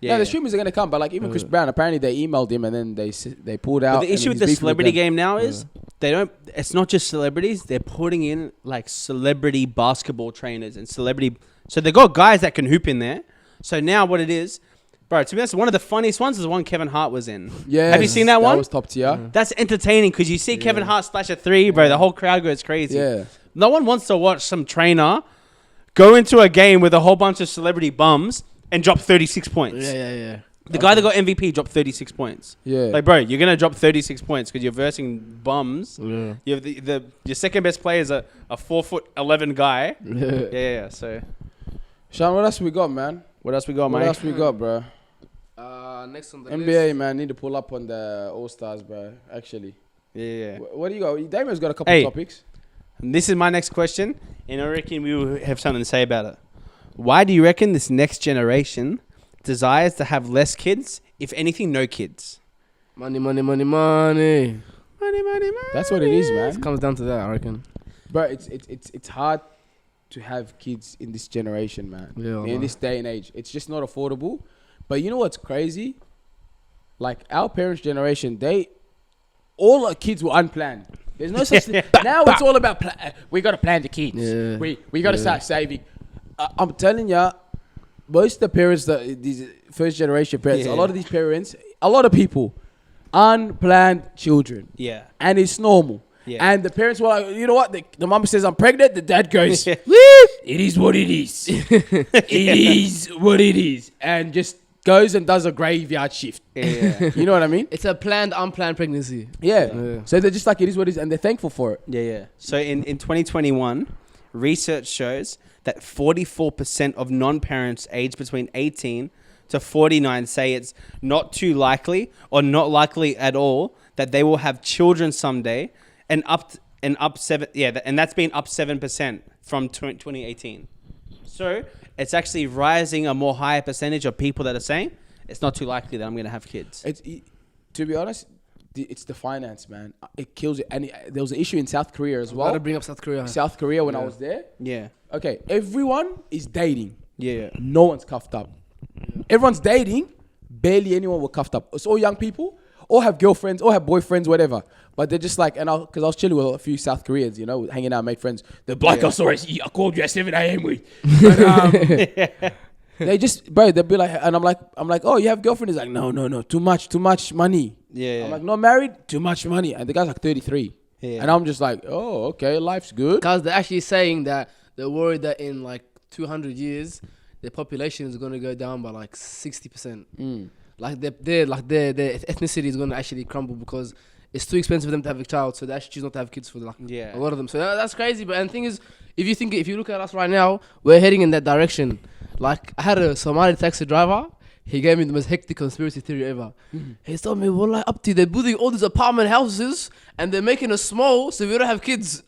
A: Yeah, the streamers are gonna come, but like even Chris Brown, apparently they emailed him and then they pulled out.
B: But the
A: and
B: issue with
A: he's
B: the
A: beefing
B: celebrity
A: them.
B: game now is they don't. It's not just celebrities. They're putting in like celebrity basketball trainers and celebrity. So they got guys that can hoop in there. So now what it is, bro. To be honest, one of the funniest ones is the one Kevin Hart was in.
A: Yeah,
B: Have you seen that one?
A: That was top tier.
B: That's entertaining because you see Kevin Hart splash a 3, bro. The whole crowd goes crazy.
A: Yeah.
B: No one wants to watch some trainer go into a game with a whole bunch of celebrity bums and drop 36 points.
C: yeah.
B: The guy that got MVP dropped 36 points.
A: Yeah.
B: Like, bro, you're going to drop 36 points because you're versing bums.
C: Yeah.
B: You have your second best player is a 4'11" guy. Yeah. So,
A: Shan, what else we got, man?
B: what else we got,
A: What
B: mate?
A: else we got, bro?
C: Next on the
A: NBA, man, need to pull up on the All Stars, bro. Actually,
B: Yeah.
A: what do you got? Damien's got a couple
B: Hey.
A: topics.
B: And this is my next question, and I reckon we will have something to say about it. Why do you reckon this next generation desires to have less kids, if anything, no kids?
C: Money.
B: Money.
A: That's what it is, man.
C: It comes down to that, I reckon.
A: But it's hard to have kids in this generation, man.
C: Yeah,
A: in this day and age, it's just not affordable. But you know what's crazy? Like our parents' generation, all our kids were unplanned. There's no such thing. Now it's all about we got to plan the kids.
C: Yeah.
A: We got to start saving. I'm telling ya, most of the parents, these first generation parents, a lot of these parents, a lot of people, unplanned children.
B: Yeah.
A: And it's normal.
B: Yeah.
A: And the parents were like, you know what? The mom says, I'm pregnant. The dad goes, it is what it is. It is what it is. And just goes and does a graveyard shift.
B: Yeah.
A: You know what I mean?
C: It's a planned, unplanned pregnancy.
A: Yeah. So they're just like, it is what it is. And they're thankful for it.
B: Yeah. So in 2021, research shows that 44% of non-parents aged between 18 to 49 say it's not too likely or not likely at all that they will have children someday. And and that's been up 7% from 2018. So it's actually rising a more higher percentage of people that are saying it's not too likely that I'm going to have kids.
A: To be honest, it's the finance, man. It kills it. And there was an issue in South Korea as well.
C: Got to bring up South Korea.
A: South Korea when I was there.
B: Yeah.
A: Okay, everyone is dating.
B: Yeah.
A: No one's cuffed up. Everyone's dating. Barely anyone were cuffed up. It's all young people, or have girlfriends, or have boyfriends, whatever. But they're just like, because I was chilling with a few South Koreans, you know, hanging out, make friends. The black guy, sorry, I called you at 7 a.m. with. But, they just, bro, they'll be like, and I'm like, oh, you have girlfriend? He's like, no, too much money.
B: Yeah.
A: I'm like, not married, too much money. And the guy's like 33.
B: Yeah.
A: And I'm just like, oh, okay, life's good.
C: Because they're actually saying that they're worried that in like 200 years, the population is going to go down by like 60%. Like their ethnicity is going to actually crumble because it's too expensive for them to have a child, so they actually choose not to have kids for a lot of them. So that's crazy. But the thing is, if you look at us right now, we're heading in that direction. Like I had a Somali taxi driver. He gave me the most hectic conspiracy theory ever. He told me, "Well, like up to they're building all these apartment houses and they're making us small so we don't have kids."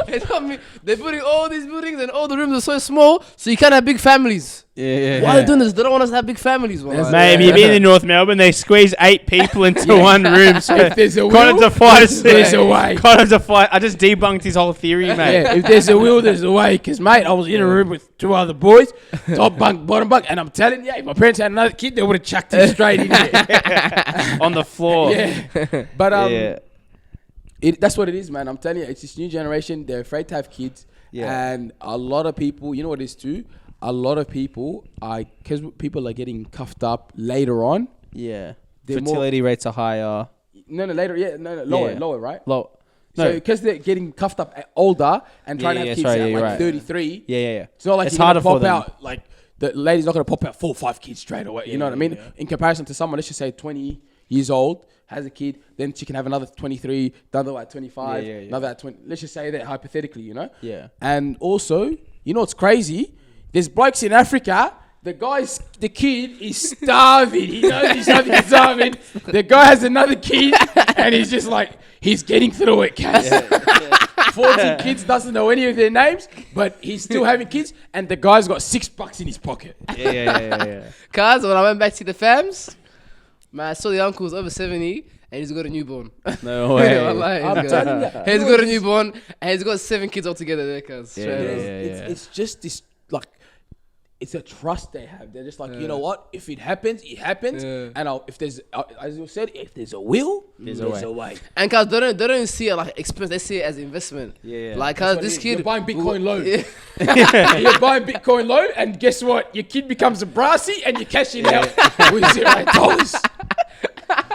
C: He told me they're putting all these buildings and all the rooms are so small so you can't have big families.
B: Yeah.
C: Why are they doing this? They don't want us to have big families.
B: Mate, you've been in North Melbourne, they squeeze 8 people into one room. So
A: if there's a
B: Connor
A: will,
B: defies
A: there's a way.
B: Connor defies. I just debunked his whole theory, mate.
A: Yeah, if there's a will, there's a way. Because, mate, I was in a room with 2 other boys, top bunk, bottom bunk, and I'm telling you, if my parents had another kid, they would have chucked him straight in there.
B: On the floor.
A: Yeah. But that's what it is, man. I'm telling you, it's this new generation. They're afraid to have kids. Yeah. And a lot of people, you know what it is too? A lot of people, because people are getting cuffed up later on.
B: Yeah. Fertility rates are higher.
A: Lower, right?
B: Low.
A: So because they're getting cuffed up older and trying to have kids at 33.
B: Yeah.
A: It's not like
B: it's
A: you're
B: harder
A: gonna
B: for them.
A: pop out, like the lady's not going to pop out 4 or 5 kids straight away. You know what I mean? Yeah. In comparison to someone, let's just say 20 years old, has a kid, then she can have another 23, another at 25, another at 20. Let's just say that hypothetically, you know?
B: Yeah.
A: And also, you know what's crazy? There's blokes in Africa, the kid is starving. He knows he's starving. The guy has another kid, and he's just like, he's getting through it, Cass. 14 kids, doesn't know any of their names, but he's still having kids, and the guy's got $6 in his pocket.
B: Yeah.
C: Cause when I went back to the fams, man, I saw the uncle's over 70 and he's got a newborn.
B: No way.
A: I'm telling you.
C: He's got a newborn and he's got 7 kids altogether there, cuz.
A: It's just this, like, it's a trust they have. They're just like, you know what? If it happens, it happens. Yeah. And if there's, as you said, if there's a will, there's a way.
C: And cause they don't see it like expense, they see it as investment.
B: Yeah.
C: Like cause this kid,
A: you're buying Bitcoin low. Yeah. You're buying Bitcoin low, and guess what? Your kid becomes a brassy, and you're cashing out with $0.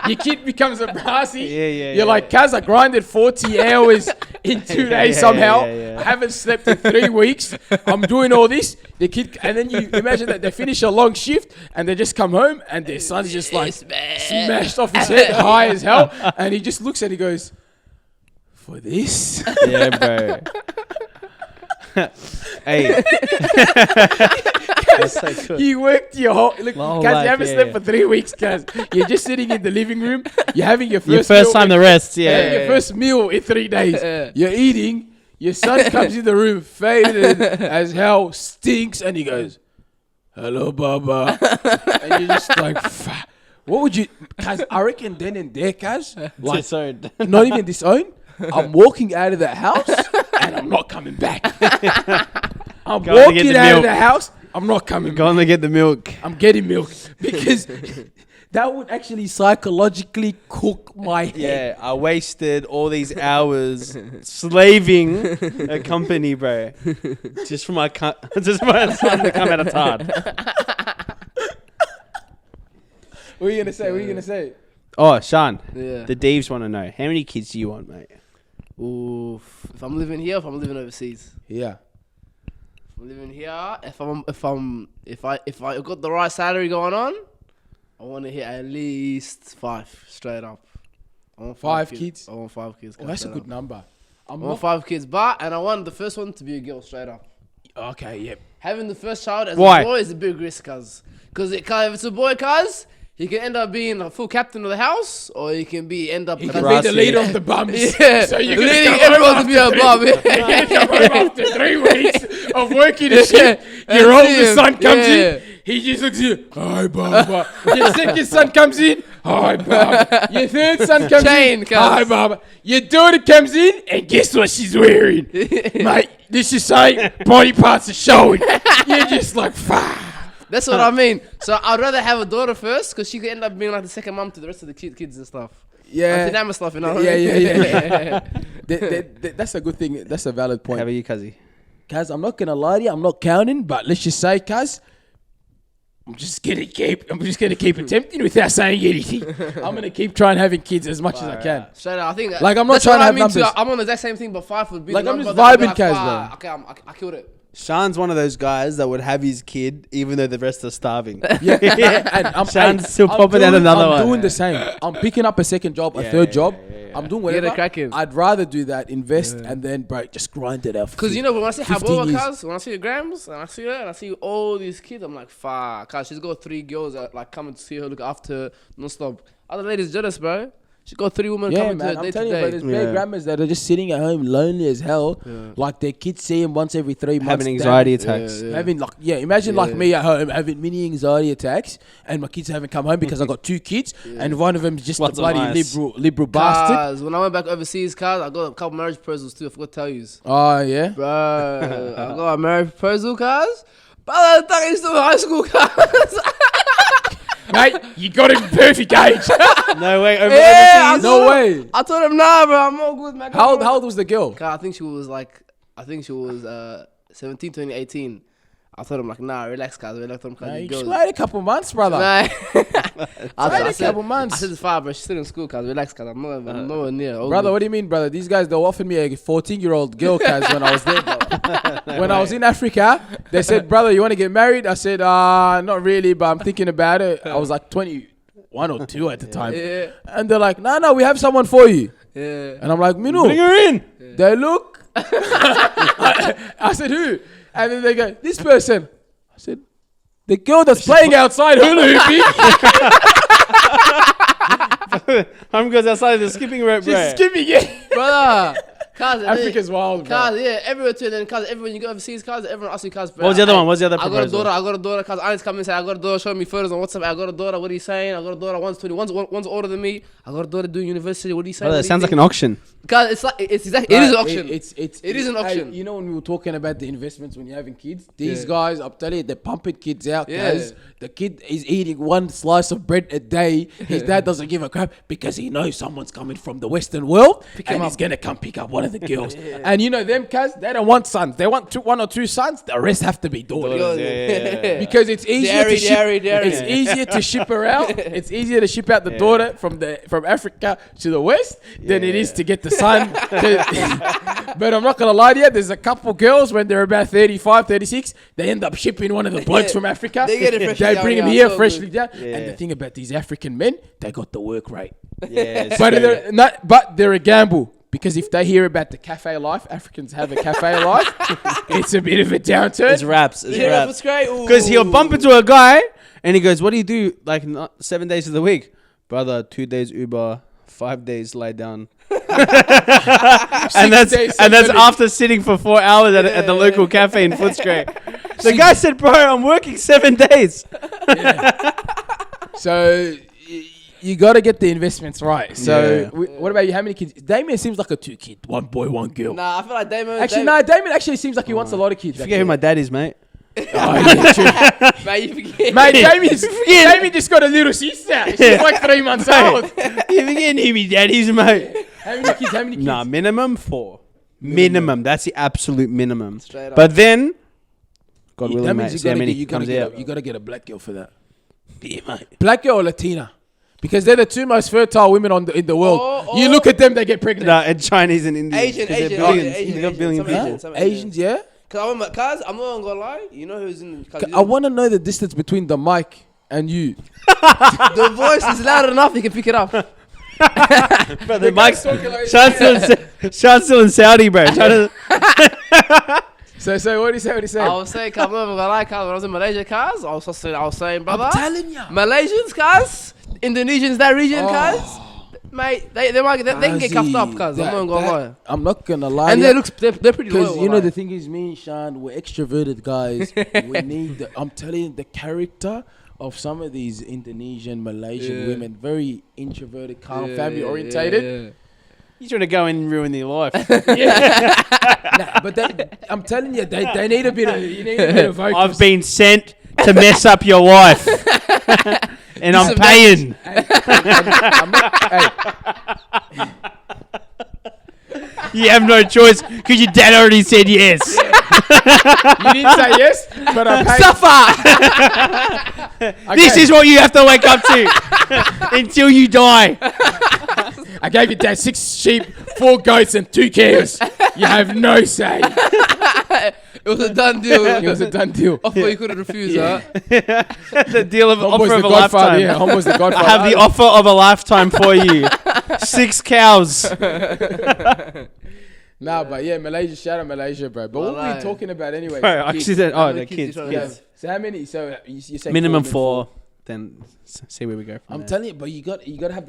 A: Your kid becomes a brassy. You're like, Kaz, I grinded 40 hours in 2 days somehow. I haven't slept in 3 weeks. I'm doing all this. The kid, and then you imagine that they finish a long shift and they just come home and their son's just like smashed off his head, high as hell, and he just looks and he goes, "For this?"
B: Yeah, bro. Hey. That's so cool.
A: You worked your whole Kaz, you haven't slept for 3 weeks, Kaz. You're just sitting in the living room. You're having your first
B: time to rest.
A: Your first meal in 3 days. You're eating. Your son comes in the room, faded as hell, stinks, and he goes, "Hello, Baba." And you're just like, What would you, cuz I reckon then and there, cuz, like,
B: Disowned.
A: not even disowned. I'm walking out of the house and I'm not coming back. I'm
B: Going to get
A: walking
B: the
A: out of
B: milk.
A: the house. I'm not coming back.
B: Going to get the milk.
A: I'm getting milk because that would actually psychologically cook my head.
B: Yeah, I wasted all these hours slaving a company, bro, just for my son to come out of Tard.
A: What are you gonna say? What are you gonna say?
B: Oh, Shan,
C: Yeah.
B: the Deevs want to know, how many kids do you want, mate?
C: Oof. If I'm living here, if I'm living overseas.
A: Yeah.
C: If I'm living here, if I got the right salary going on, I want to hit at least 5 straight up. I want
A: 5 kids?
C: I want 5 kids.
A: Oh, that's a
C: straight
A: good
C: up.
A: number.
C: I want 5 kids, and I want the first one to be a girl straight up.
A: Okay, yep.
C: Having the first child as
B: Why?
C: a boy is a big risk, cuz if it's a boy, he can end up being a full captain of the house, or he can end up
A: He
C: as
A: can
C: a-
A: be the leader of the bums.
C: Yeah,
A: So you're
C: leading
A: gonna
C: everyone to be a bum.
A: You're gonna come home after 3 weeks of working the shift.
C: Yeah,
A: Your
C: and
A: oldest
C: see
A: son
C: him.
A: comes
C: Yeah.
A: in. He just looks at you. Hi, Baba. Your second son comes in. Hi, Baba. Your third son comes
C: Chain
A: in.
C: comes.
A: Hi, Baba. Your daughter comes in, and guess what she's wearing? Mate, this is saying body parts are showing. You're just like, fuck.
C: That's what I mean. So I'd rather have a daughter first, because she could end up being like the second mom to the rest of the kids and stuff.
A: Yeah.
C: Anti-Nama stuff, you know.
A: Yeah. That's a good thing. That's a valid
B: How
A: point.
B: about you, Cuzzy?
A: Kaz, I'm not gonna lie to you. I'm not counting, but let's just say, Kaz, I'm just gonna keep attempting without saying anything. I'm gonna keep trying having kids as much as I can.
C: Straight up, I think.
A: Like, I'm not
C: that's
A: trying
C: what
A: to
C: I
A: have
C: mean too.
A: numbers.
C: I'm on the exact same thing, but 5 would be
A: Like,
C: the
A: I'm
C: number
A: just
C: that I'd be
A: vibing, Kaz,
C: "Fuck, okay, I killed it.
B: Shan's one of those guys that would have his kid even though the rest are starving.
A: Yeah, and I'm
B: Shan's still popping
A: doing,
B: out another one.
A: I'm doing the same. I'm picking up a second job, a third job. I'm doing whatever.
C: Get it cracking.
A: I'd rather do that, invest, and then, bro, just grind it out.
C: Because you know, when I see
A: 15
C: Haboba,
A: years.
C: cuz, when I see the grams, and I see her, and I see all these kids, I'm like, fuck, cuz she's got 3 girls that like coming to see her, look after her, non-stop. Other ladies jealous, bro. She's got 3 women
A: Yeah,
C: coming
A: man,
C: to her
A: I'm
C: day to
A: telling you, bro,
C: day.
A: there's bare grandmas that are just sitting at home lonely as hell. Like, their kids see them once every 3 months.
B: Having
A: Damn.
B: anxiety attacks.
A: Having like imagine like me at home having mini anxiety attacks, and my kids haven't come home because I got 2 kids, and one of them is just
B: Lots
A: a
B: of
A: bloody
B: ice.
A: liberal bastard.
C: Cuz, when I went back overseas, cuz, I got a couple marriage proposals too, I forgot to tell you.
A: Oh yeah,
C: Bro, I got a marriage proposal, cuz. But I thought he's still in high school, cuz.
A: mate, you got him perfect age.
B: No way.
C: Yeah,
B: Overseas?
A: No way.
C: I told him, nah, bro, I'm all good, man.
A: How old was the girl?
C: I think she was 17, 20, 18. I told him like, nah, relax, guys. Relax, I'm
A: Nah, you
C: girls.
A: just wait a couple months, brother.
C: Nah.
A: Wait a couple months.
C: I said it's fine, bro. She's still in school, cuz. Relax, cuz. I'm nowhere near. All
A: Brother,
C: good.
A: what do you mean, brother? These guys, they offered me a 14-year-old girl, cuz, when I was there, brother. When I was in Africa, they said, brother, you want to get married? I said, not really, but I'm thinking about it. I was like 21 or 2 at the time.
C: Yeah.
A: And they're like, no, we have someone for you.
C: Yeah.
A: And I'm like, Minu.
B: Bring her in.
A: They look. I said, who? And then they go, this person. I said, the girl that's playing outside hula hooping.
B: Home goes outside the skipping rope, bro.
A: She's skipping it.
C: Brother. Cuz,
A: Africa's wild, bro.
C: Cuz, yeah, everywhere too. And then, cuz, everyone you go overseas, cuz, everyone asks you, cuz, bro.
B: What was the other one? What's the other
C: I got a
B: proposal?
C: daughter, cuz, I just come and say, I got a daughter, show me photos on WhatsApp. I got a daughter, what are you saying? I got a daughter, one's 20, one's older than me. I got a daughter doing university, what are you saying?
B: Brother,
C: What
B: it
C: do you
B: sounds like
C: think?
B: an auction.
C: Cuz, it's like, it's exactly, it is an auction.
A: It
C: is an auction.
A: You know when we were talking about the investments when you're having kids, these guys, I'm telling you, they're pumping kids out,
C: Yeah.
A: guys. The kid is eating 1 slice of bread a day. His dad doesn't give a crap because he knows someone's coming from the Western world and he's gonna come pick up one of the girls. And you know them, cuz, they don't want sons. They want 1 or 2 sons. The rest have to be daughters. Because it's easier to ship. It's easier to ship her out. It's easier to ship out the daughter from Africa to the West than it is to get the son. But I'm not gonna lie to you. There's a couple girls when they're about 35, 36, they end up shipping one of the blokes from Africa.
C: They get it freshly
A: They
C: down
A: bring him
C: here,
A: here
C: so
A: freshly
C: good.
A: down. And the thing about these African men, they got the work rate.
B: Yeah,
A: But they're a gamble. Because if they hear about the cafe life, Africans have a cafe life, it's a bit of a downturn.
B: It's raps. It's
C: Yeah,
B: raps.
C: that's great.
B: Because he'll bump into a guy and he goes, what do you do? Like 7 days of the week? Brother, 2 days Uber, 5 days lie down. and that's after sitting for 4 hours at the local cafe in Footscray. The guy said, bro, I'm working 7 days.
A: So you got to get the investments right. So,
B: Yeah.
A: what about you? How many kids? Damien seems like a 2-kid, 1 boy, 1 girl.
C: Nah, I feel like Damon.
A: Actually, no. Damien actually seems like he wants a lot of kids.
B: Forget who my dad is, mate.
C: Man, you forget.
A: Mate, Damien just got a little sister. She's like 3 months old.
B: You forget who my dad is, mate.
A: How many kids? How many kids?
B: Nah, minimum 4. Minimum. That's the absolute minimum.
C: Straight up.
B: But then, God
A: that
B: willing,
A: means
B: mate, see how many comes out.
A: you gotta get a black girl for that.
B: Yeah, mate.
A: Black girl or Latina, because they're the 2 most fertile women in the world. You look at them, they get pregnant.
B: Nah, and Chinese and Indian.
C: Asian,
B: 'Cause they're
C: Asian,
B: billions.
C: Asian,
B: They got
C: Asian,
B: billions
C: some
B: people.
C: Asian, some
A: Asians, yeah.
C: Cause I'm not gonna lie. You know who's in?
A: I want to know the distance between the mic and you.
C: The voice is loud enough. You can pick it up.
B: Bro, the mic's
A: talking like-
B: Shan's still in Saudi, bro.
A: So what do you say? What do you say?
C: I was saying, I'm not gonna lie, cuz when I was in Malaysia, cuz I was saying, brother,
A: I'm telling ya.
C: Malaysians, cuz Indonesians, that region, cuz mate, they can get cuffed up, cuz I'm not gonna lie.
A: I'm not gonna lie.
C: And they're pretty
A: because
C: loyal.
A: you know
C: like.
A: the thing is, me and Shan, we're extroverted guys. We need. I'm telling you, the character of some of these Indonesian, Malaysian women, very introverted, calm, family orientated.
B: You're trying to go and ruin their life.
A: Nah, but I'm telling you, they need a bit of. You need a bit of focus.
B: I've been sent to mess up your wife. And I'm paying.
A: I'm not, hey,
B: You have no choice because your dad already said yes.
A: you didn't say yes, but I'm paying.
C: Suffer.
B: This is what you have to wake up to until you die.
A: I gave your dad 6 sheep, 4 goats, and 2 cows. You have no say.
C: It was a done deal.
A: It was a done deal.
C: Offer you couldn't refuse, huh?
B: The deal of
A: Homeboy's
B: offer of
A: the
B: a
A: godfather.
B: lifetime.
A: Yeah, Homeboy's the godfather.
B: I have the offer of a lifetime for you. 6 cows.
A: Nah, but yeah, Malaysia. Shout out Malaysia, bro. But what were we talking about anyway?
B: Bro, I actually said,
C: How
B: oh,
C: many
B: the
C: kids
B: kids.
C: you trying to
B: kids.
C: have?
A: So how many? So you say
B: Minimum
A: 4.
B: 4. Then see where we go from
A: I'm
B: there.
A: telling you, but you got to have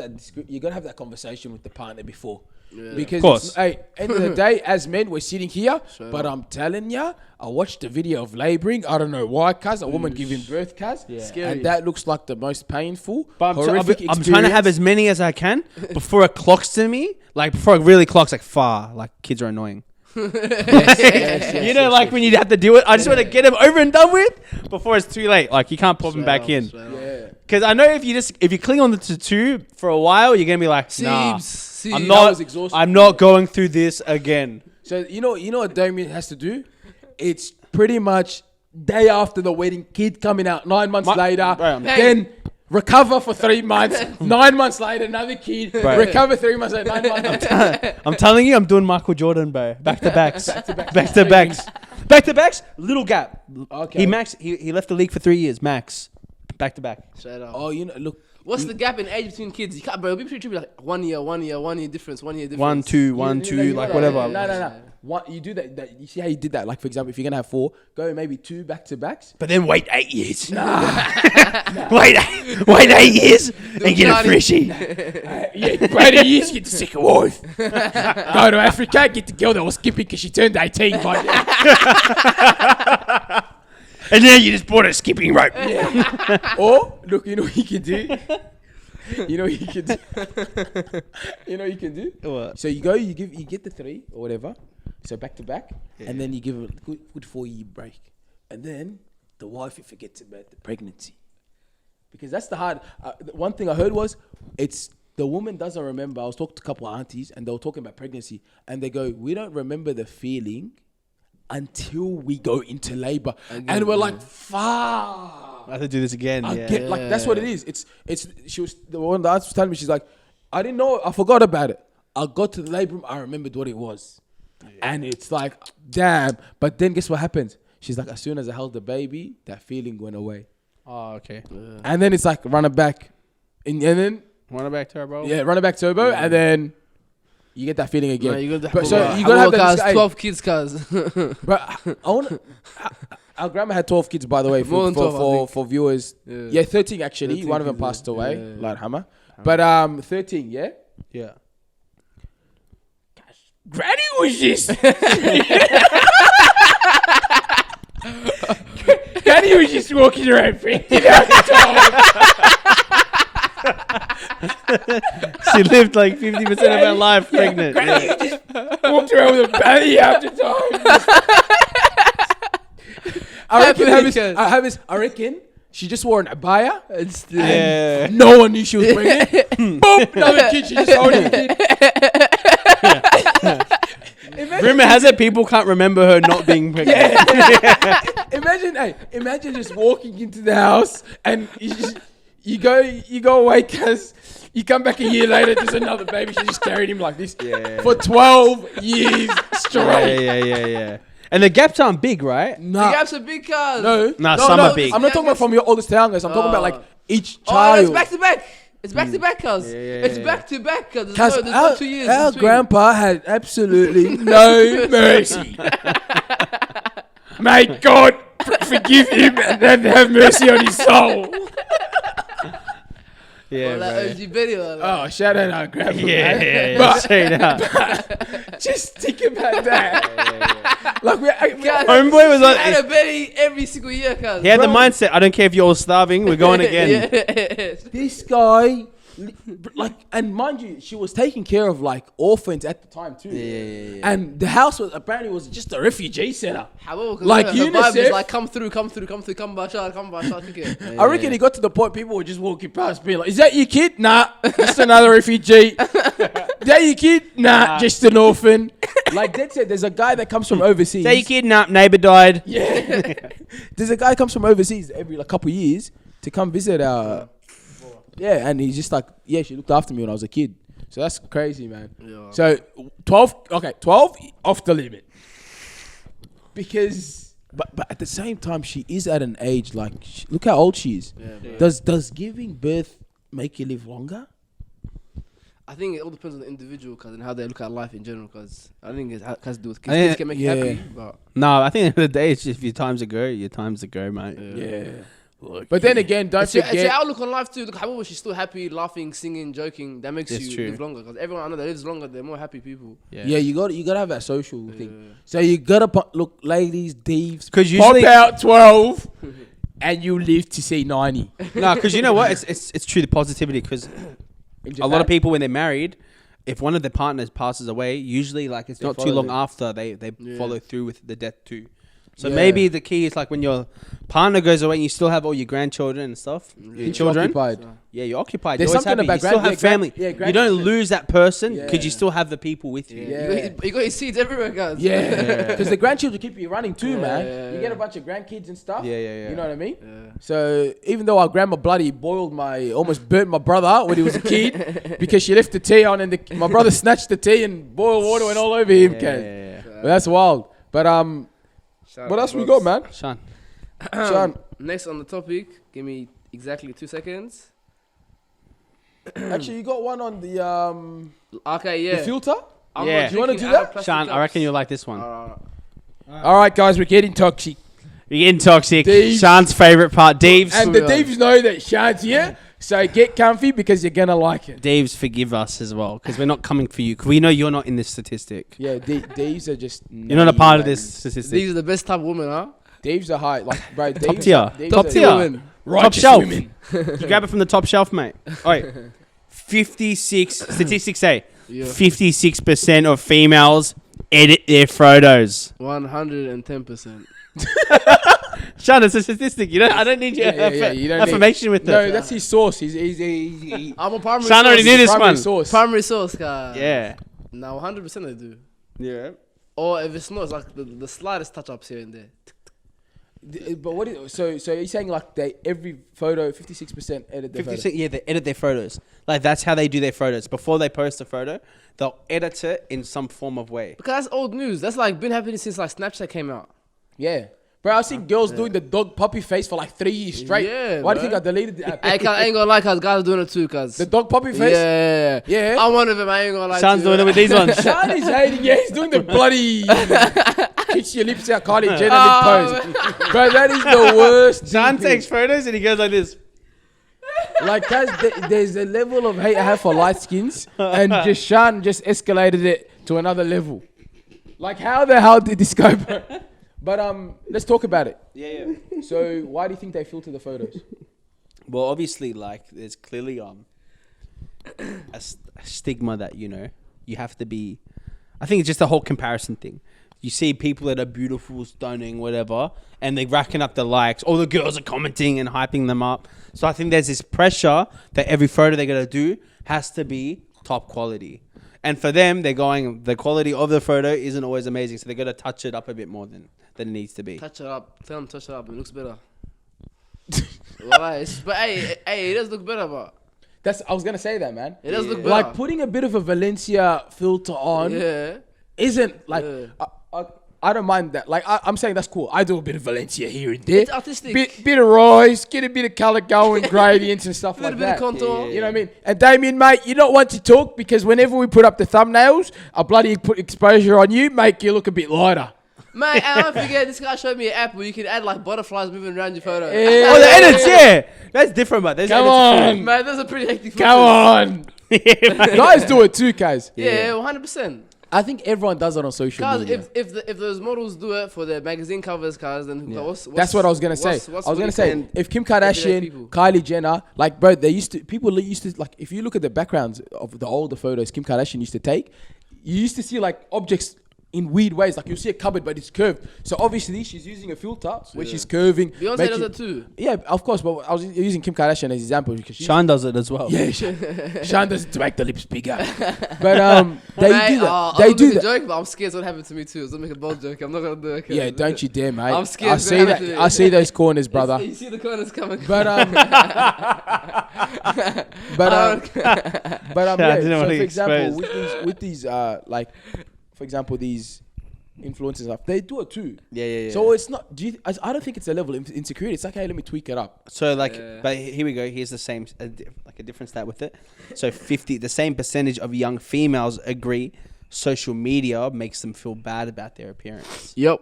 A: that conversation with the partner before.
C: Yeah.
A: Because
B: Of course.
A: hey, end of the day, as men, we're sitting here. But I'm telling ya, I watched the video of labouring. I don't know why, cuz a woman giving birth, cuz,
C: Scary.
A: and that looks like the most painful,
B: But
A: horrific
B: I'm trying to have as many as I can before it clocks to me. Like before it really clocks, like far. Like kids are annoying. You know, like when you have to do it. I just want to get them over and done with before it's too late. Like you can't pop them back in.
A: Yeah.
B: Because I know if you cling on to 2 for a while, you're gonna be like, nah,
C: Seems.
B: I'm
A: That
B: not.
A: was exhausting.
B: I'm not going through this again.
A: So you know what Damien has to do? It's pretty much day after the wedding, kid coming out 9 months later,
B: Right.
A: then recover for 3 months, 9 months later, another kid,
B: Right.
A: recover 3 months later, 9 months.
B: I'm telling you, I'm doing Michael Jordan, bro. Back to backs. Back to backs. Little gap.
A: Okay.
B: He left the league for 3 years, max. Back to back.
C: Straight up.
A: Oh, you know, look.
C: What's the gap in age between kids? You can't, bro. It'll be like 1 year difference. 1 year difference.
B: 1, 2, 1,
A: you
B: 2,
A: know,
B: like
A: no,
B: whatever.
A: No. What you do that? You see how you did that? Like for example, if you're gonna have 4, go maybe 2 back to backs.
B: But then wait 8 years. Wait 8 years and get a freshie.
A: Yeah, wait a year, get the second wife. Go to Africa, get the girl that was skipping because she turned 18 by then.
B: And then you just bought a skipping rope.
A: Or look, you know what you can do. You know what you can do. You know what you can do.
B: What?
A: So you get the 3 or whatever. So back to back, and then you give a good 4-year break, and then the wife forgets about the pregnancy, because that's the hard. One thing I heard was it's the woman doesn't remember. I was talking to a couple of aunties, and they were talking about pregnancy, and they go, "We don't remember the feeling until we go into labor," and we're like, "Fuck."
B: I have to do this again.
A: I
B: Yeah.
A: get like that's what it is. It's she was the one that was telling me, she's like, I didn't know, I forgot about it. I got to the labor room, I remembered what it was. And it's like, damn. But then guess what happened? She's like, as soon as I held the baby, that feeling went away.
B: Oh, okay.
A: And then it's like run it back. And then
B: Run it back turbo.
A: run it back turbo, and then you get that feeling again.
C: No, you got
A: But so you gotta have that.
C: cars, 12 kids, cars.
A: But I want our grandma had 12 kids, by the way,
C: More than 12, I think.
A: for viewers.
C: Yeah.
A: Yeah, 13 actually.
C: 13
A: One of them
C: kids,
A: passed away,
C: yeah.
A: Light Hammer. But 13, yeah.
B: Yeah.
A: Granny was just Granny was just walking around 50 out the
B: She lived like 50% of her life pregnant.
A: Granny, you just walked around with a belly half the time. I reckon she just wore an abaya. And no one knew she was pregnant. Boom, another kid. She just holding a kid.
B: Rumor has it people can't remember her not being pregnant.
A: Imagine just walking into the house and you go away because you come back a year later, there's another baby. She just carried him like this for 12 years straight.
B: Yeah. And the gaps aren't big, right?
A: Nah.
C: The gaps are big, cuz.
B: No, some are big.
A: I'm not talking about from your oldest to youngest. I'm talking about like each
C: Oh,
A: child.
C: it's back to back. It's back to back, cuz. It's back to back, cuz.
A: Cause
C: There's no 2 years.
A: our
C: in between.
A: grandpa had absolutely no mercy. May God forgive him and have mercy on his soul.
B: Yeah,
C: Or like
B: bro.
C: OG video. Like.
A: Oh, shout out our grandpa.
B: Yeah.
A: But-
B: Straight up.
A: Just think about that. Like
B: Homeboy was
C: He
B: like,
C: had a belly every single year, cuz.
B: he had the mindset. I don't care if you're all starving. We're going again.
A: this guy, like, and mind you, she was taking care of like orphans at the time too.
B: Yeah.
A: And the house was apparently just a refugee center.
C: However, 'cause
A: Like
C: the vibe
A: UNICEF?
C: is like come through, Bashar.
A: I reckon it got to the point people were just walking past, being like, "Is that your kid? Nah, just another refugee. Is that your kid? Nah, just an orphan." Like that's it. There's a guy that comes from overseas.
B: Say your kid, nah, neighbor died.
A: Yeah. There's a guy that comes from overseas every like couple years to come visit our. Yeah, and he's just like, yeah, she looked after me when I was a kid. So that's crazy, man.
C: Yeah.
A: So 12 off the limit. Because, but at the same time, she is at an age like, look how old she is.
C: Yeah.
A: Does giving birth make you live longer?
C: I think it all depends on the individual, cuz, and how they look at life in general, cuz. I think it has to do with kids.
B: Yeah.
C: Kids can make you happy, but
B: No, I think at the end of the day, it's just if your time's a go, mate.
A: Yeah. But then again, don't
C: it's your
A: forget.
C: outlook on life too. Look, however, she's still happy, laughing, singing, joking. That makes
B: That's
C: you
B: true.
C: live longer. Because everyone I know that lives longer, they're more happy people.
A: Yeah, you gotta have that social thing. So you gotta look, ladies, Deevs.
B: 'Cause
A: pop
B: usually-
A: out 12, and you live to see 90.
B: No, because you know what? It's true, the positivity. Because a lot of people, when they're married, if one of their partners passes away, usually like it's
A: They
B: not too
A: follow
B: long
A: them.
B: after they follow through with the death too. So
A: Yeah.
B: maybe the key is like when your partner goes away and you still have all your grandchildren and stuff, your
A: Keeps
B: children.
A: occupied.
B: Yeah, you're occupied.
A: There's
B: You're always
A: something
B: happy.
A: about
B: You still have family.
A: yeah,
B: You don't lose that person because
A: Yeah.
B: you still have the people with you.
A: Yeah.
C: You got your seeds everywhere, guys.
A: Yeah, because the grandchildren keep you running too, man.
C: yeah,
A: You get a bunch of grandkids and stuff.
B: Yeah.
A: You know what I mean?
C: Yeah.
A: So even though our grandma bloody almost burnt my brother out when he was a kid because she left the tea on and my brother snatched the tea and boiled water went all over him.
B: Yeah.
A: Well, that's wild. But what else we got, man?
B: Shan.
A: Shan,
C: Next on the topic, give me exactly 2 seconds.
A: actually, you got one on the
C: Okay, yeah.
A: the filter.
C: I'm
B: Yeah.
C: not
A: Do you wanna
C: drinking
A: do
C: out of
A: that?
C: plastic
B: Shan, I
C: cups.
B: reckon you'll like this one.
A: All right, guys, we're getting toxic,
B: You're getting toxic.
A: Deevs.
B: Shan's favorite part. Deevs.
A: and the Deevs know that Shan's here. So get comfy because you're gonna like it.
B: Deevs, forgive us as well because we're not coming for you. 'Cause we know you're not in this statistic.
A: Yeah, Deevs are just.
B: You're not a part of this statistic.
C: These are the best type of women, huh?
A: Deevs are high, like bro.
B: Top
A: Deevs
B: tier.
A: are- Deevs
B: Top
A: are
B: tier.
C: women.
B: Top
A: righteous
B: shelf.
A: women.
B: You grab it from the top shelf, mate. All right. 56 statistics say
C: Yeah.
B: 56% of females edit their photos.
C: 110%.
B: Sean, it's a statistic. I don't need your
A: you don't
B: affirmation with
A: No,
B: that.
A: that's his source. He
C: I'm a primary
B: Shan already
C: source.
B: knew this
A: primary
B: one.
A: source.
C: Primary source, guy.
B: Yeah.
C: Now 100% they do.
B: Yeah.
C: Or if it's not, it's like the slightest touch-ups here and there.
A: But what is so you're saying like they every photo 56% edit their
B: 56,
A: photo?
B: yeah, they edit their photos. Like that's how they do their photos. Before they post a photo, they'll edit it in some form of way.
C: Because that's old news. That's like been happening since like Snapchat came out.
A: Yeah. Bro, I've seen girls doing the dog puppy face for like 3 years straight.
C: Yeah,
A: Why do you
C: bro.
A: think I deleted the app?
C: I ain't gonna lie, cause guys are doing it too, cause
A: The dog puppy face?
C: yeah.
A: Yeah.
C: I'm one of them. I ain't gonna lie.
B: Sean's
C: to you.
B: doing it with these ones.
A: Shan is hating. Yeah, he's doing the bloody kiss your lips out, Kylie Jenner
C: Oh,
A: lip pose. Bro, that is the worst.
B: Sean
A: DP.
B: takes photos and he goes like this.
A: Like there's a level of hate I have for light skins, and just Shan just escalated it to another level. Like how the hell did this go? Bro? But let's talk about it.
B: Yeah.
A: So why do you think they filter the photos?
B: Well, obviously, like there's clearly a stigma that you have to be. I think it's just a whole comparison thing. You see people that are beautiful, stunning, whatever, and they're racking up the likes. All the girls are commenting and hyping them up. So I think there's this pressure that every photo they're going to do has to be top quality. And for them, they're going, the quality of the photo isn't always amazing. So they're going to touch it up a bit more than it needs to be.
C: Touch it up. Tell them touch it up. It looks better. But hey, it does look better, but.
A: I was going to say that, man.
C: It does look better.
A: Like putting a bit of a Valencia filter on isn't like... I don't mind that. Like, I'm saying that's cool. I do a bit of Valencia here and there.
C: It's artistic.
A: Bit of Royce, get a bit of colour going, gradients and stuff like that.
C: A bit of contour.
A: You know what I mean? And Damien, mate, you don't want to talk because whenever we put up the thumbnails, I bloody put exposure on you, make you look a bit lighter.
C: Mate, and don't forget, this guy showed me an app where you can add like butterflies moving around your photo.
B: Oh, the edits, yeah. That's different, but
A: Come on.
C: Man, those are pretty hectic
A: Come on. Guys do it too, guys.
C: Yeah, 100%.
A: I think everyone does it on social media.
C: If those models do it for their magazine covers, then
A: that's what I was gonna say. I was gonna say if Kim Kardashian, Kylie Jenner, like bro, people used to like if you look at the backgrounds of the older photos Kim Kardashian used to take, you used to see like objects in weird ways. Like you'll see a cupboard, but it's curved. So obviously she's using a filter where she's curving.
C: Beyonce does it too.
A: Yeah, of course. But I was using Kim Kardashian as an example because
B: Shan does it as well.
A: Yeah, Shan does it to make the lips bigger. But they do that. They do that.
C: Joke, but I'm scared what happened to me too. So make a bold joke. I'm not gonna do it.
A: Yeah, don't you dare, mate.
C: I'm scared.
A: I see those corners, brother.
C: You see the corners coming.
A: But yeah. So for example, with these for example, these influencers stuff, they do it too.
B: Yeah.
A: So it's not. I don't think it's a level of insecurity. It's like, hey, let me tweak it up.
B: So but here we go. Here's the same, like a different stat with it. So the same percentage of young females agree social media makes them feel bad about their appearance.
C: Yep.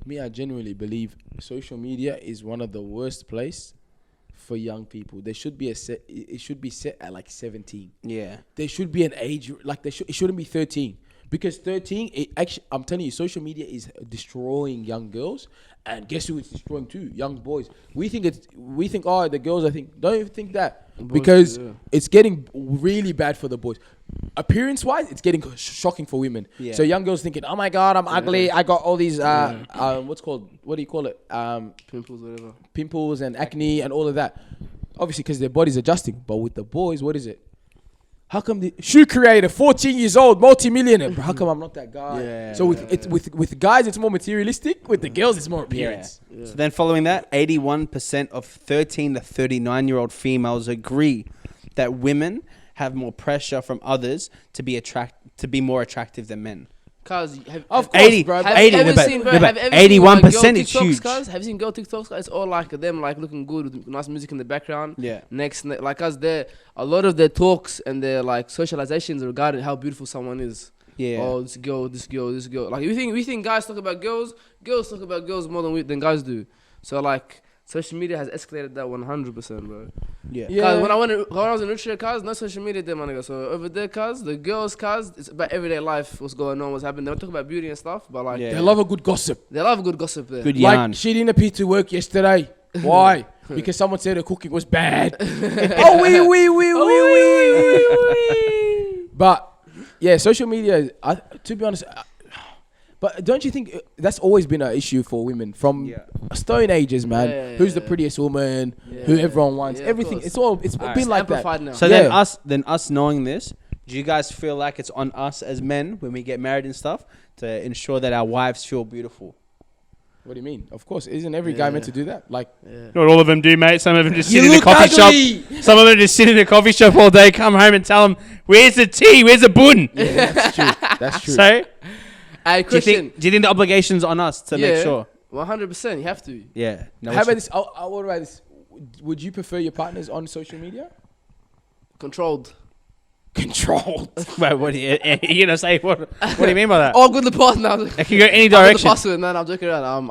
A: Me, I genuinely believe social media is one of the worst place for young people. There should be it should be set at like 17.
B: Yeah.
A: There should be an age like it shouldn't be 13. Because 13, I'm telling you, social media is destroying young girls, and guess who it's destroying too? Young boys. We think the girls. I think don't even think that because it's getting really bad for the boys. Appearance-wise, it's getting shocking for women. Yeah. So young girls thinking, oh my god, I'm ugly. I got all these what do you call it?
C: Pimples, whatever.
A: Pimples and acne and all of that. Obviously, because their body's adjusting. But with the boys, what is it? How come the shoe creator, 14 years old, multi-millionaire? Bro, how come I'm not that guy? Yeah, so with guys, it's more materialistic. With the girls, it's more appearance.
B: Yeah. So then following that, 81% of 13 to 39-year-old females agree that women have more pressure from others to be more attractive than men.
C: Cause
A: of course,
B: 80,
A: bro.
B: Have you ever seen 81% is huge.
C: Have you seen girl TikToks? It's all like them like looking good with nice music in the background.
B: Yeah.
C: Next, like us, a lot of their talks and their like socializations regarding how beautiful someone is.
B: Yeah.
C: Oh, this girl. Like we think guys talk about girls. Girls talk about girls more than guys do. So like. Social media has escalated that 100%, bro.
B: Yeah.
C: Cause when I was in Usher, cars, no social media there, my nigga. So over there, cars, the girls, cars, it's about everyday life, what's going on, what's happening. They don't talk about beauty and stuff, but like
A: they love a good gossip.
C: They love a good gossip there.
B: Good yarn.
A: Like she didn't appear to work yesterday. Why? Because someone said her cooking was bad. Oh, wee. But yeah, social media. To be honest. But don't you think that's always been an issue for women from stone ages, man? Who's the prettiest woman? Who everyone wants? Everything. It's been like that.
C: Now.
B: So then us knowing this, do you guys feel like it's on us as men when we get married and stuff to ensure that our wives feel beautiful?
A: What do you mean? Of course, isn't every guy meant to do that? Like,
B: not all of them do, mate. Some of them just sit in a coffee shop. Some of them just sit in a coffee shop all day, come home and tell them, "Where's the tea? Where's the bun?"
A: Yeah, that's true. That's true.
B: So.
C: Do you think
B: the obligation's on us to make sure?
C: 100%, you have to.
B: Yeah.
A: No, how about this? What about this? Would you prefer your partners on social media?
C: Controlled.
B: Wait, what do you gonna say? What do you mean by that?
C: Oh, good the partner.
B: It can go any direction.
C: I'm joking around.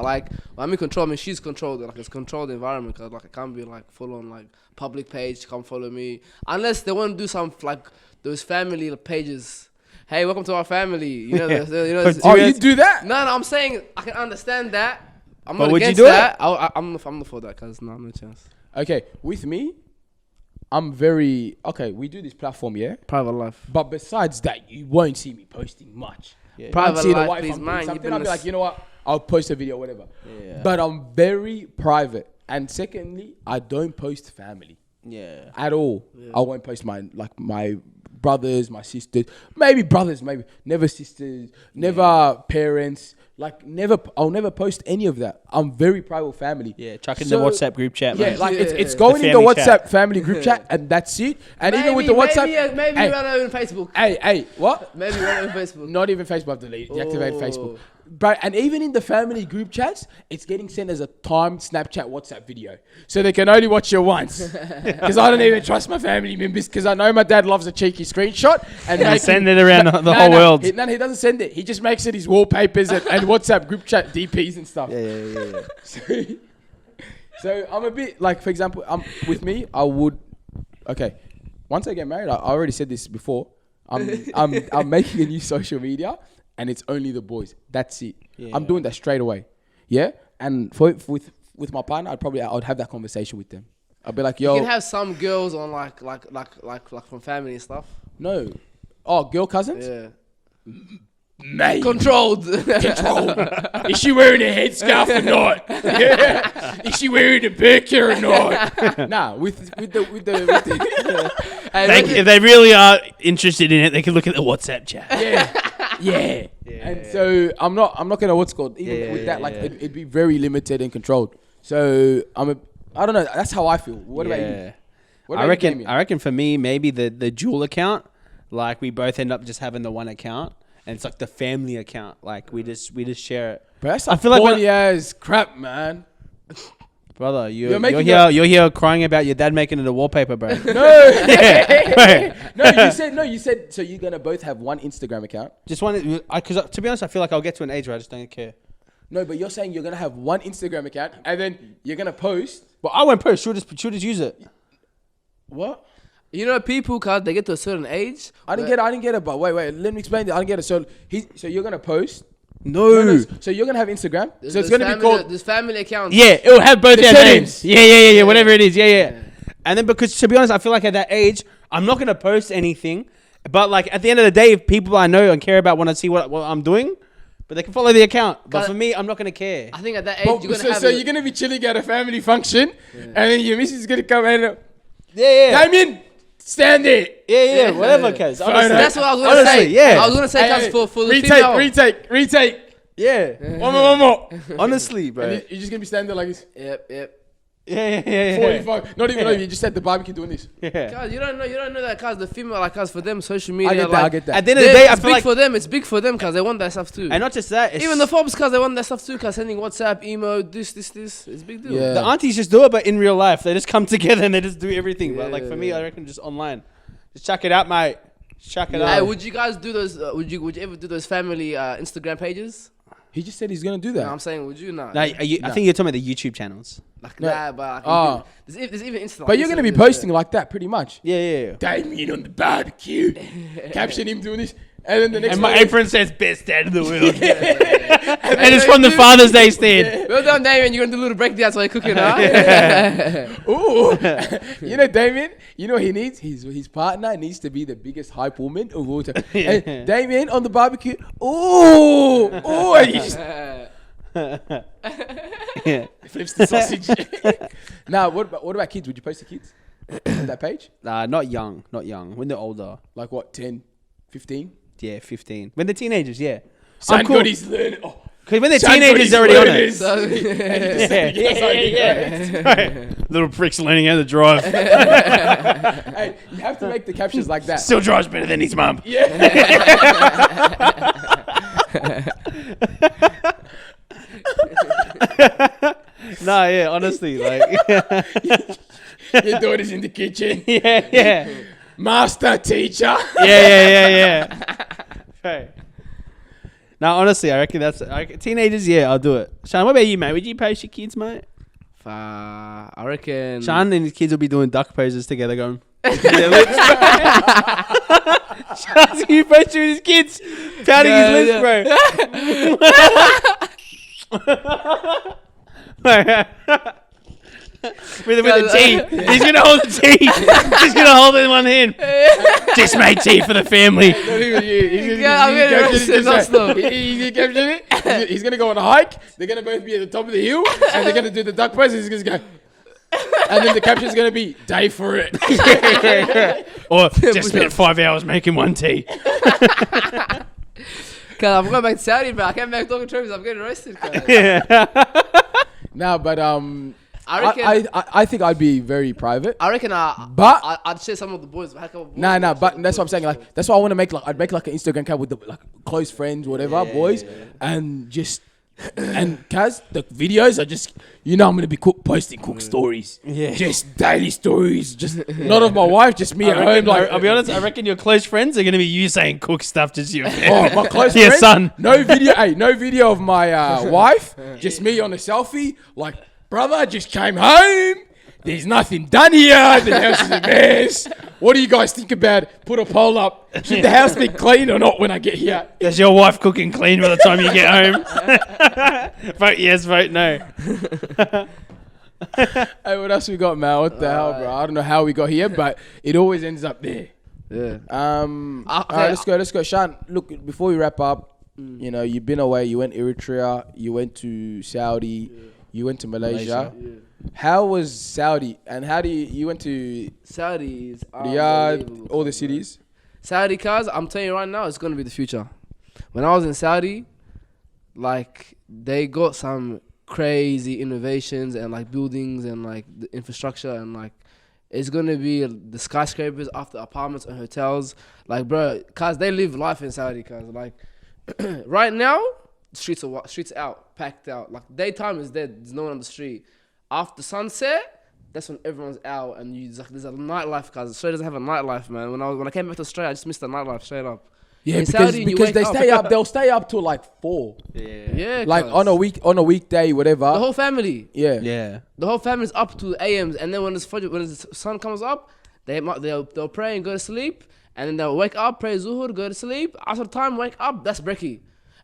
C: I'm in control. I mean, she's controlled. Like it's controlled environment. Cause like I can't be like full on like public page. Come follow me unless they want to do some like those family pages. Hey, welcome to our family. You know,
A: you do that?
C: No, I'm saying I can understand that. I'm
B: but
C: not
B: would
C: against
B: you do
C: that. I'm not for that, cause no chance.
A: Okay, with me, I'm very okay. We do this platform, yeah.
C: Private life.
A: But besides that, you won't see me posting much.
B: Yeah.
C: Private
A: Once in a
C: life,
A: while, if
C: please,
A: I'm doing
C: man.
A: something, I'll be like, you know what? I'll post a video, whatever.
B: Yeah.
A: But I'm very private. And secondly, I don't post family
B: Yeah.
A: at all. I won't post my brothers, my sisters, maybe brothers, maybe never sisters, never parents. Like never, I'll never post any of that. I'm very private with family.
B: Yeah. Chuck in the WhatsApp group chat.
A: Yeah,
B: Man.
A: like it's
B: The
A: going in the
B: family
A: WhatsApp
B: chat.
A: family group chat, and that's it. And even with the WhatsApp,
C: maybe
A: hey,
C: you run over Facebook.
A: hey, what?
C: Maybe you run over Facebook.
A: Not even Facebook. I've deactivated Facebook.
C: Oh.
A: But and even in the family group chats, it's getting sent as a timed Snapchat WhatsApp video, so they can only watch it once. Because I don't even trust my family members, because I know my dad loves a cheeky screenshot and
B: Send it around the whole world.
A: He doesn't send it. He just makes it his wallpapers and WhatsApp group chat DPs and stuff.
B: Yeah.
A: So I'm a bit like, for example, with me, I would. Okay, once I get married, I already said this before. I'm making a new social media. And it's only the boys. That's it.
B: Yeah.
A: I'm doing that straight away. Yeah. And with my partner, I'd have that conversation with them. I'd be like, yo.
C: You can have some girls on like from family and stuff.
A: No. Oh, girl cousins.
C: Yeah.
A: Mate.
C: Controlled.
A: Is she wearing a headscarf or not? Yeah. Is she wearing a burqa or not? Nah. With the
B: If they really are interested in it, they can look at the WhatsApp chat.
A: Yeah. And so I'm not gonna what's called even with that it'd be very limited and controlled. So I don't know. That's how I feel. What about you? What about you,
B: I reckon for me maybe the dual account. Like we both end up just having the one account, and it's like the family account. Like we just share it.
A: But that's
B: I feel like
A: corny as crap, man.
B: Brother, you're
A: making
B: here. You're here crying about your dad making it a wallpaper, bro.
A: No.
B: Yeah.
A: You said so you're gonna both have one Instagram account.
B: Just one, because to be honest, I feel like I'll get to an age where I just don't care.
A: No, but you're saying you're gonna have one Instagram account and then you're gonna post.
B: But I won't post. She'll just use it.
A: What?
C: You know, people, cause they get to a certain age.
A: I didn't get it. But wait, let me explain it. I didn't get it. So you're gonna post.
B: No.
A: So you're gonna have Instagram. So it's gonna be called.
C: There's family accounts.
B: Yeah, it will have both
A: The
B: their
A: settings.
B: names. Yeah. Whatever it is. Yeah. And then because to be honest, I feel like at that age, I'm not gonna post anything. But like at the end of the day, if people I know and care about want to see what I'm doing, but they can follow the account. But for me, I'm not gonna care.
C: I think at that age, you're gonna have.
A: So you're gonna be chilling at a family function, and then your missus is gonna come in.
B: Yeah.
A: Damien, stand there.
B: Yeah. Whatever, cuz.
C: That's what I was gonna say.
B: Yeah.
C: I was gonna say, cause for the
A: retake,
C: female.
A: retake.
B: Yeah.
A: One more.
B: Honestly, bro.
A: And you're just gonna be standing there like this.
C: Yep.
B: Yeah.
A: 45. Not even. You just said the barbecue doing this.
B: Yeah.
C: Cause you don't know that, cause the female, like, cause for them, social media,
A: I get that.
B: At the end of the day, I
C: it's
B: feel
C: big
B: like,
C: for them. It's big for them, cause they want that stuff too.
B: and not just that, it's
C: Even the fobs, cause they want that stuff too, cause sending WhatsApp, emo, this, it's a big deal.
A: Yeah.
B: the aunties just do it, but in real life, they just come together and they just do everything. But like for me, I reckon just online, just chuck it out, mate. Chuck it out.
C: Hey, would you guys do those? Would you ever do those family Instagram pages?
A: He just said he's gonna do that.
C: No, I'm saying, would you not?
B: No, I think you're talking about the YouTube channels.
C: Like
A: No.
C: that, but
A: Oh.
C: there's even Insta.
A: But you're gonna be posting like that, pretty much.
B: Yeah.
A: Damien on the barbecue. Caption him doing this, and then the next
B: And
A: one
B: my
A: is-
B: apron says best dad in the world. And it's from the Father's Day stand.
C: Well done, Damien. You're gonna do a little breakdance while you're cooking, huh?
A: Ooh, you know, Damien, you know what he needs? His partner needs to be the biggest hype woman of all time. And Damien on the barbecue. Ooh, and he just
B: Yeah.
A: flips the sausage. Now, what about kids? Would you post the kids on that page?
B: Not young. When they're older.
A: Like what, 10, 15?
B: Yeah, 15. When they're teenagers, yeah.
A: Son
B: cool.
A: got his learning. Oh,
B: Because when they're
A: son got
B: teenagers,
A: his
B: they're already on
A: learners.
B: it. Yeah. Little pricks learning how to drive.
A: Hey, you have to make the captions like that.
B: Still drives better than his mum. No, yeah, honestly, like,
A: Your daughter's in the kitchen.
B: yeah.
A: Master teacher.
B: Yeah. Right. No, honestly, I reckon teenagers. Yeah, I'll do it. Shan, what about you, mate? Would you post your kids, mate?
C: I reckon.
B: Shan and his kids will be doing duck poses together, going. Their lips. Shan's you post with his kids, pouting his lips, bro. with the tea. He's gonna hold the tea. He's gonna hold it in one hand. Just made tea for the family.
A: He's gonna go on a hike. They're gonna both be at the top of the hill, and they're gonna do the duck pose. He's gonna go, and then the caption's gonna be "Day for it."
B: Or just spent 5 hours making one tea.
C: Cause I'm going back to Saudi, bro. I can't make talking trophies. I'm getting roasted.
A: No, but
C: I reckon.
A: I think I'd be very private.
C: I reckon.
A: But
C: I'd share some of the boys.
A: Nah, but that's what I'm saying. Like, that's why I want to make I'd make like an Instagram account with the like close friends, whatever, boys, and just and Kaz, the videos are just, I'm gonna be posting cook stories, just daily stories, just not of my wife, just me at home. Like,
B: I'll be honest, I reckon your close friends are gonna be you saying cook stuff to you.
A: my close
B: Your
A: friends,
B: son.
A: no video, no video of my wife, just me on a selfie, like, brother, just came home. There's nothing done here. The house is a mess. What do you guys think about it? Put a poll up. Should the house be clean or not when I get here?
B: Is your wife cooking clean by the time you get home? Vote yes, vote no.
A: Hey, what else we got, man? What the hell, bro? I don't know how we got here, but it always ends up there.
C: Yeah.
A: All right, let's go. Shan, look, before we wrap up, you've been away. You went Eritrea. You went to Saudi. You went to Malaysia. How was Saudi? And how do you went to
C: Saudi,
A: Riyadh, all the cities?
C: Saudi, cars, I'm telling you right now, it's going to be the future. When I was in Saudi, like, they got some crazy innovations and, like, buildings and, like, the infrastructure and, like, it's going to be the skyscrapers after apartments and hotels. Like, bro, cars, they live life in Saudi, cars. Like, right now, streets out, packed out. Like, daytime is dead. There's no one on the street. After sunset, that's when everyone's out and there's a nightlife, cause Australia doesn't have a nightlife, man. When I came back to Australia, I just missed the nightlife straight up.
A: Yeah,
C: in
A: because
C: Saudi,
A: they stay up. They'll stay up till like 4.
C: Yeah,
A: like
C: cuz.
A: on a weekday, whatever.
C: The whole family.
A: Yeah.
C: The whole family's up to AMs, and then when the sun comes up, they'll pray and go to sleep, and then they'll wake up, pray Zuhur, go to sleep. After time, wake up. That's brekkie.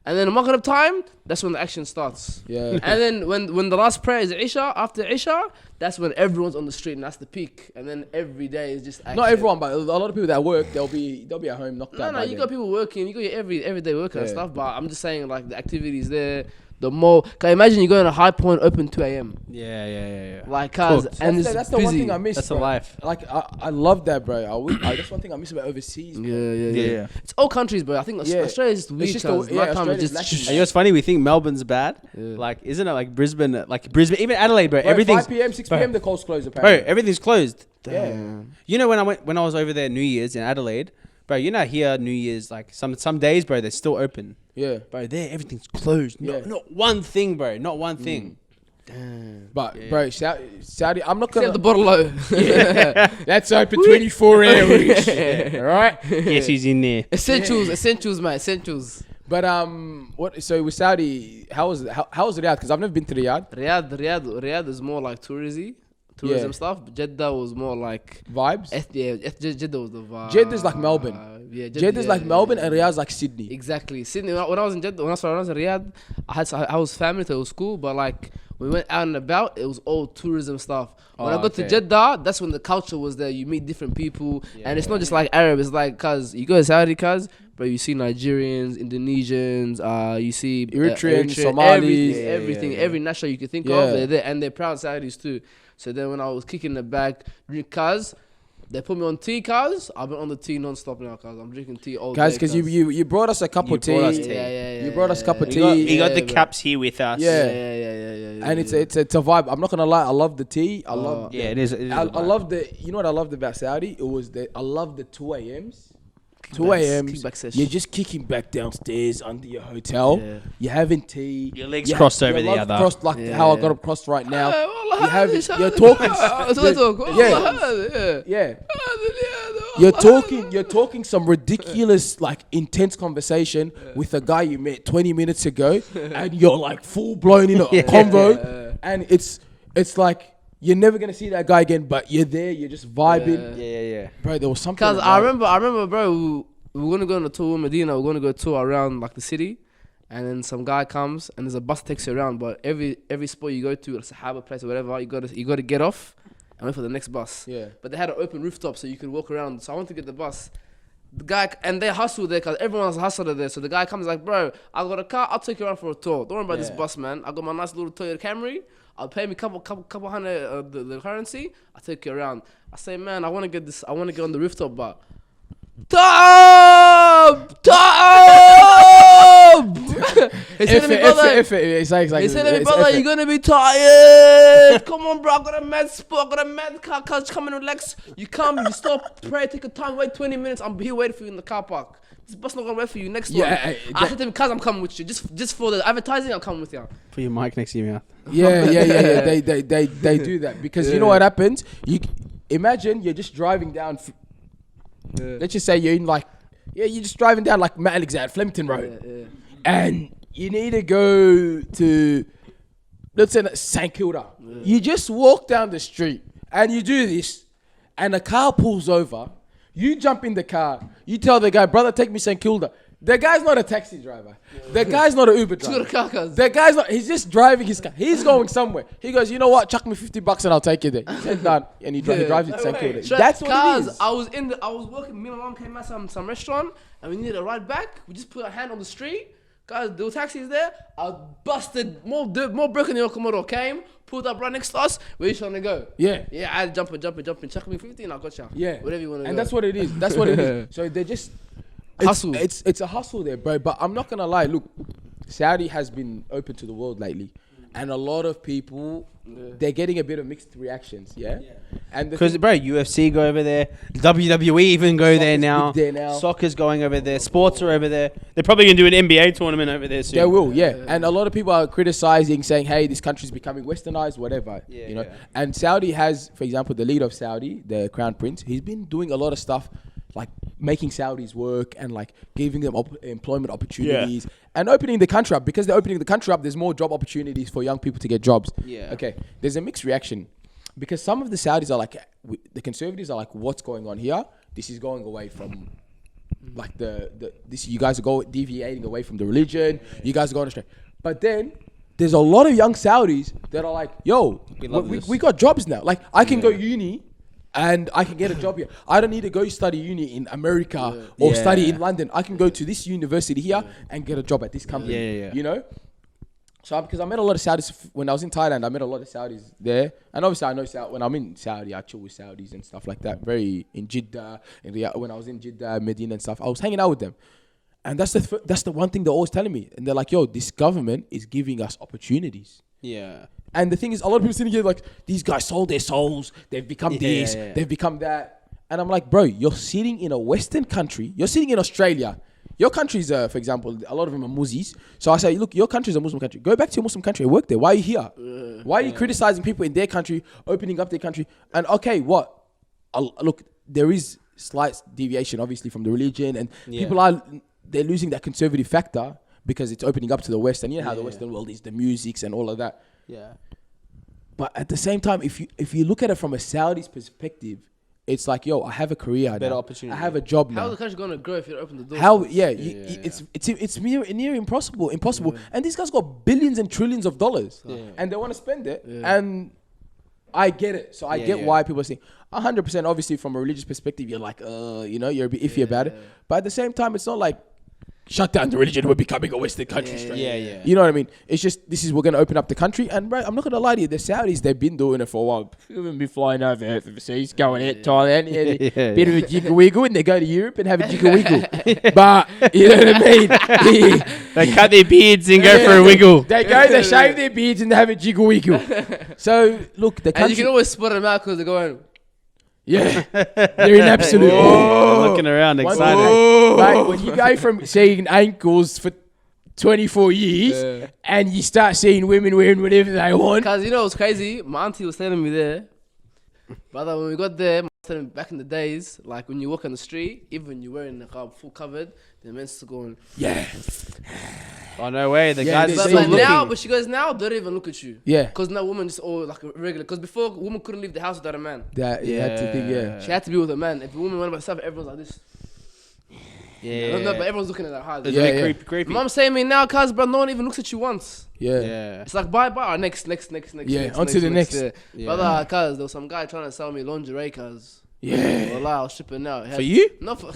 C: And then Maghrib time, that's when the action starts.
A: Yeah.
C: And then when the last prayer is Isha, after Isha, that's when everyone's on the street and that's the peak. And then every day is just action.
A: Not everyone, but a lot of people that work, they'll be at home knocked out.
C: No, you got people working, you got your everyday worker and stuff, but I'm just saying, like, the activities there, the mall. Can you imagine you go in a High Point open 2 a.m.?
B: Yeah.
C: Like, cars, and
A: that's
C: busy.
A: the one thing I miss.
B: That's
A: bro.
B: a life.
A: Like, I love that, bro. That's one thing I miss about overseas. Bro.
C: Yeah. It's all countries, bro. I think Australia's just weird.
A: Australia's lacking.
B: And you know what's funny? We think Melbourne's bad. Yeah. Like, isn't it like Brisbane, even Adelaide, bro? Everything's
A: 5 p.m., 6 p.m. the cold's closed apparently.
B: Bro, everything's closed.
A: Yeah.
B: You know when I was over there New Year's in Adelaide, bro, you know here New Year's, like some days, bro, they're still open.
A: Yeah.
B: Bro, there everything's closed.
A: Yeah.
B: Not one thing, bro. Not one thing.
A: Damn. But bro, Saudi, I'm not gonna
C: the bottle low.
A: That's open 24 hours. All right.
B: Yes, he's in there.
C: Essentials, mate. Essentials.
A: But what? So with Saudi, how was Riyadh? Because I've never been to Riyadh.
C: Riyadh is more like tourism stuff. Jeddah was more like
A: vibes.
C: Jeddah was the vibe.
A: Jeddah's like Melbourne. Jeddah's like Melbourne, and Riyadh's like Sydney.
C: Exactly. Sydney. When I was in Jeddah, when I was in Riyadh, I was family, so it was cool. But like we went out and about, it was all tourism stuff. When I got to Jeddah, that's when the culture was there. You meet different people, and it's not just like Arab. It's like, cause you go to Saudi, but you see Nigerians, Indonesians, you see
A: Eritreans, Somalis,
C: everything, every national you can think of, they're there, and they're proud Saudis too. So then when I was kicking the back, cause they put me on tea, cause I've been on the tea non-stop now, cause I'm drinking tea all day.
A: Guys, because you brought us a cup of tea. You brought us a cup of tea.
B: You got the caps here with us.
A: Yeah. And it's a vibe. I'm not gonna lie. I love the tea. I love.
B: Yeah, it is.
A: I love the. You know what I loved about Saudi? It was I love the 2 a.m.s. 2 a.m. You're just kicking back downstairs under your hotel. Yeah. You're having tea.
B: Your legs crossed over the other.
A: Crossed like how I got them crossed right now. You're talking. You're talking some ridiculous, like, intense conversation with a guy you met 20 minutes ago, and you're like full blown in a convo, and it's like. You're never gonna see that guy again, but you're there. You're just vibing.
B: Yeah.
A: Bro, there was something.
C: Cause I remember, bro. We were gonna go on a tour in Medina. We're gonna go tour around like the city, and then some guy comes and there's a bus that takes you around. But every spot you go to, it's a harbour place or whatever, you gotta get off and wait for the next bus.
A: Yeah.
C: But they had an open rooftop so you could walk around. So I went to get the bus. The guy, and they hustle there because everyone's a hustler there. So the guy comes like, bro, I got a car, I'll take you around for a tour. Don't worry about this bus, man. I got my nice little Toyota Camry. I'll pay me couple hundred the currency. I'll take you around. I say, man, I want to get on the rooftop, but Tom! He said to me, brother, you're gonna be tired. Come on, bro, I got a mad spot, I got a mad car, cuz come and relax. You come, you stop, pray, take your time, wait 20 minutes. I'm here waiting for you in the car park. This bus not gonna wait for you. Next one. I said to him, cuz I'm coming with you. Just for the advertising, I'm coming with you.
B: Put your mic next to your mouth.
A: Yeah. They do that because you know what happens. You imagine you're just driving down. Let's just say you're in you're just driving down like Mount Alexander, Flemington Road, and you need to go to, let's say, St Kilda. You just walk down the street and you do this, and a car pulls over. You jump in the car. You tell the guy, brother, take me St Kilda. The guy's not a taxi driver. The guy's not an Uber driver. The guy's not. He's just driving his car. He's going somewhere. He goes, you know what? Chuck me $50 and I'll take you there. He said done, and he drives you to St Kilda. That's what it is.
C: I was working. Me and my mom came out some restaurant, and we needed a ride back. We just put a hand on the street. Guys, there were taxis there. I busted more broken than Komodo came. Pulled up right next to us. Where you trying to go?
A: Yeah.
C: I had to jump and chuck me 50 and I got you.
A: Yeah.
C: Whatever you want to go.
A: And that's what it is. That's what it is. So they're just
C: hustle.
A: It's a hustle there, bro. But I'm not gonna lie. Look, Saudi has been open to the world lately, and a lot of people they're getting a bit of mixed reactions. Yeah. And
B: because bro, UFC go over there, WWE even go there now. Soccer's going over there. Sports are over there. They're probably gonna do an NBA tournament over there soon.
A: They will, yeah. And a lot of people are criticizing, saying, "Hey, this country's becoming westernized, whatever."
B: Yeah,
A: you know. And Saudi has, for example, the leader of Saudi, the Crown Prince. He's been doing a lot of stuff, like making Saudis work and like giving them employment opportunities and opening the country up. Because they're opening the country up, there's more job opportunities for young people to get jobs. Yeah. Okay. There's a mixed reaction because some of the Saudis are like, the conservatives are like, what's going on here? This is going away from like this. You guys are deviating away from the religion. You guys are going astray. But then there's a lot of young Saudis that are like, yo, we got jobs now. Like I can go uni. And I can get a job here. I don't need to go study uni in America or study in London. I can go to this university here and get a job at this company. You know? So because I met a lot of Saudis when I was in Thailand, I met a lot of Saudis there. And obviously I know when I'm in Saudi, I chill with Saudis and stuff like that. Very in Jeddah, when I was in Jeddah, Medina and stuff, I was hanging out with them. And that's the one thing they're always telling me. And they're like, yo, this government is giving us opportunities. Yeah. And the thing is, a lot of people sitting here like, these guys sold their souls. They've become this. They've become that. And I'm like, bro, you're sitting in a Western country. You're sitting in Australia. Your country's, for example, a lot of them are Muzis. So I say, look, your country's a Muslim country. Go back to your Muslim country and work there. Why are you here? Why are you criticizing people in their country, opening up their country? And okay, what? Look, there is slight deviation, obviously, from the religion. And people they're losing that conservative factor because it's opening up to the West. And you know how the Western world is, the musics and all of that. Yeah. But at the same time, if you look at it from a Saudi's perspective, it's like, yo, I have a career now. Better opportunity. I have a job now.
C: How's the country going to grow if you don't open the door?
A: How? Yeah, it's near impossible. And these guys got billions and trillions of dollars, and they want to spend it. And I get it. So I get why people are saying 100%. Obviously, from a religious perspective, you're like, you're a bit iffy about it. But at the same time, it's not like shut down the religion, we're becoming a Western country straight. You know what I mean? It's just, we're going to open up the country. And bro, I'm not going to lie to you, the Saudis, they've been doing it for a while. They've been flying over overseas, going out Thailand, bit of a jiggle wiggle, and they go to Europe and have a jiggle wiggle. But, you know what I mean?
B: They cut their beards and go for a wiggle.
A: They shave their beards and they have a jiggle wiggle. So, look, the country...
C: And you can always spot them out because they're going...
A: Yeah, they're in absolute.
B: Looking around, excited.
A: Like when you go from seeing ankles for 24 years and you start seeing women wearing whatever they want.
C: Because you know what's crazy? My auntie was telling me there. Brother, when we got there, back in the days, like when you walk on the street, even when you're wearing the full covered, the men's going,
B: oh, no way. The guys are
C: still looking. But she goes, now they don't even look at you.
A: Yeah.
C: Because now women just all like regular. Because before, a woman couldn't leave the house without a man.
A: Had to think,
C: She had to be with a man. If a woman went by herself, everyone's like this.
B: Yeah.
C: No, but everyone's looking at that hard.
B: It's
A: Yeah,
B: very
A: yeah.
B: creepy.
C: Mom's saying me now, cuz, bro, no one even looks at you once.
A: Yeah.
B: Yeah.
C: It's like bye. Next.
A: Yeah, on to the next.
C: Yeah.
B: Yeah.
C: Brother, cuz, there was some guy trying to sell me lingerie, cuz.
A: Yeah.
C: Wallah, I was shipping out.
B: For you?
C: No, for...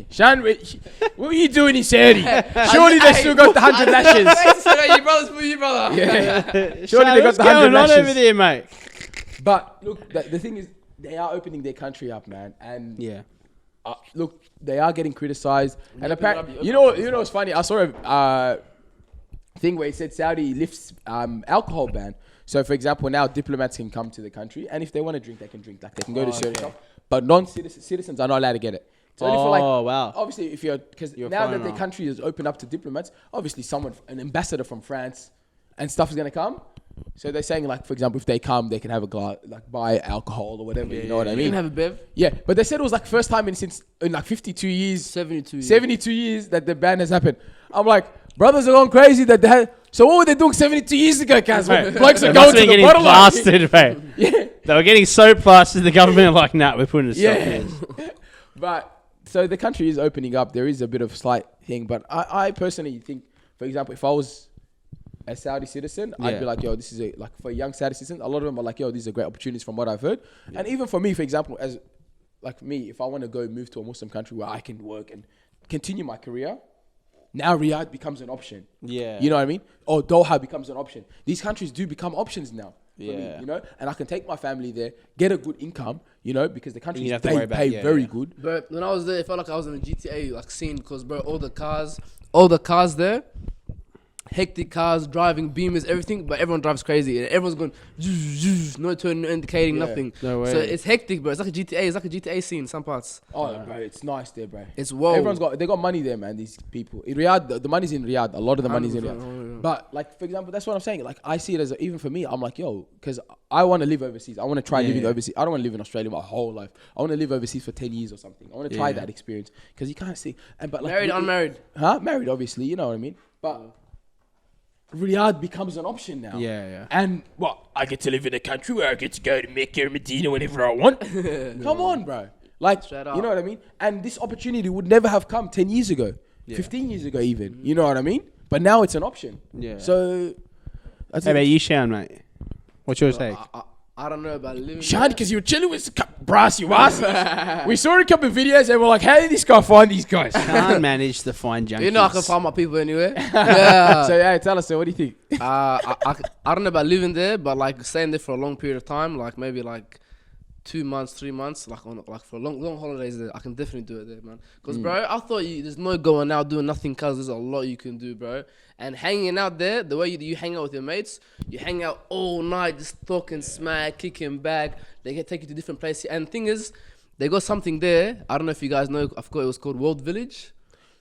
A: Shan, what were you doing in Saudi? Surely they still got the 100 lashes.
C: You brothers for you, brother.
A: Yeah. Surely
B: Shan,
A: they got
B: what's
A: the 100
B: going on over
A: lashes.
B: there, mate?
A: But look, the thing is, they are opening their country up, man. And
B: Yeah.
A: look, they are getting criticized. And
C: Yeah,
A: apparently,
C: but
A: you know what's funny? I saw a thing where it said Saudi lifts alcohol ban. So, for example, now diplomats can come to the country, and if they want to drink, they can drink. Like they can go to certain stuff, but non-citizens are not allowed to get it. It's only for like,
B: wow.
A: obviously, if because
B: You're
A: now that
B: foreigner.
A: the country is open up to diplomats, obviously an ambassador from France and stuff is gonna come. So they're saying, like, for example, if they come, they can have a glass, like buy alcohol or whatever. You know what I
C: You
A: mean?
C: can have a bev.
A: Yeah, but they said it was like first time in like 52 years,
C: 72 years.
A: 72 years that the ban has happened. I'm like, brothers are going crazy that they had. So what were they doing 72 years ago, Kaz?
B: Right.
A: Blokes
B: They
A: are
B: must
A: going
B: have
A: to
B: been
A: the
B: getting
A: bottom line.
B: blasted, mate.
A: Yeah,
B: They were getting so blasted. The government are like, nah, we're putting a stop
A: yeah.
B: to this.
A: But so the country is opening up. There is a bit of slight thing, but I personally think, for example, if I was a Saudi citizen, I'd
B: Yeah.
A: be like, yo, this is like for a young Saudi citizen, a lot of them are like, yo, these are great opportunities from what I've heard. And even for me, for example, as like me, if I want to go move to a Muslim country where I can work and continue my career, now Riyadh becomes an option.
B: Yeah.
A: You know what I mean? Or Doha becomes an option. These countries do become options now. For me,
B: Yeah.
A: you know, and I can take my family there, get a good income, you know, because the
B: You
A: countries
B: don't have to worry about-
A: pay
B: yeah,
A: very
B: yeah.
A: good.
C: But when I was there, it felt like I was in a GTA like scene because, bro, all the cars there, hectic cars, driving, beamers, everything, but everyone drives crazy and everyone's going, no turn, no indicating,
A: Yeah.
C: nothing.
B: No way.
C: So it's hectic, bro. It's like a GTA. It's like a GTA scene in some parts.
A: Oh, bro, it's nice there, bro.
C: It's whoa.
A: They got money there, man. These people in Riyadh, the money's in Riyadh. A lot of the money's in
C: 100%,
A: Riyadh. But like, for example, that's what I'm saying. Like, I see it as even for me, I'm like, yo, because I want to live overseas. I want to try living overseas. I don't want to live in Australia my whole life. I want to live overseas for 10 years or something. I want to try that experience because you can't see. And but like,
C: Married, unmarried.
A: Huh? Married, obviously. You know what I mean. But Riyadh becomes an option now.
B: Yeah.
A: And what? I get to live in a country where I get to go to Mecca or Medina whenever I want. Come on, bro. Like,
C: Straight
A: you
C: up.
A: know what I mean? And this opportunity would never have come 10 years ago, 15 years ago even. You know what I mean? But now it's an option.
B: Yeah.
A: So, that's
B: Hey,
A: it.
B: mate, you Shan, mate. What's your take?
C: I don't know about living.
A: Shan, because you were chilling with brass, you ass. We saw a couple of videos and we're like, how did this guy find these guys?
B: Can't manage to find junkies.
C: You know I can find my people anywhere. Yeah.
A: So, yeah, tell us, so what do you think?
C: I don't know about living there, but like staying there for a long period of time, like maybe like 2 months, 3 months, like for long holidays there, I can definitely do it there, man. Because bro, I thought there's no going out doing nothing, cause there's a lot you can do, bro. And hanging out there, the way you hang out with your mates, you hang out all night, just talking smack, kicking back. They can take you to different places. And the thing is, they got something there. I don't know if you guys know. I forgot it was called World Village.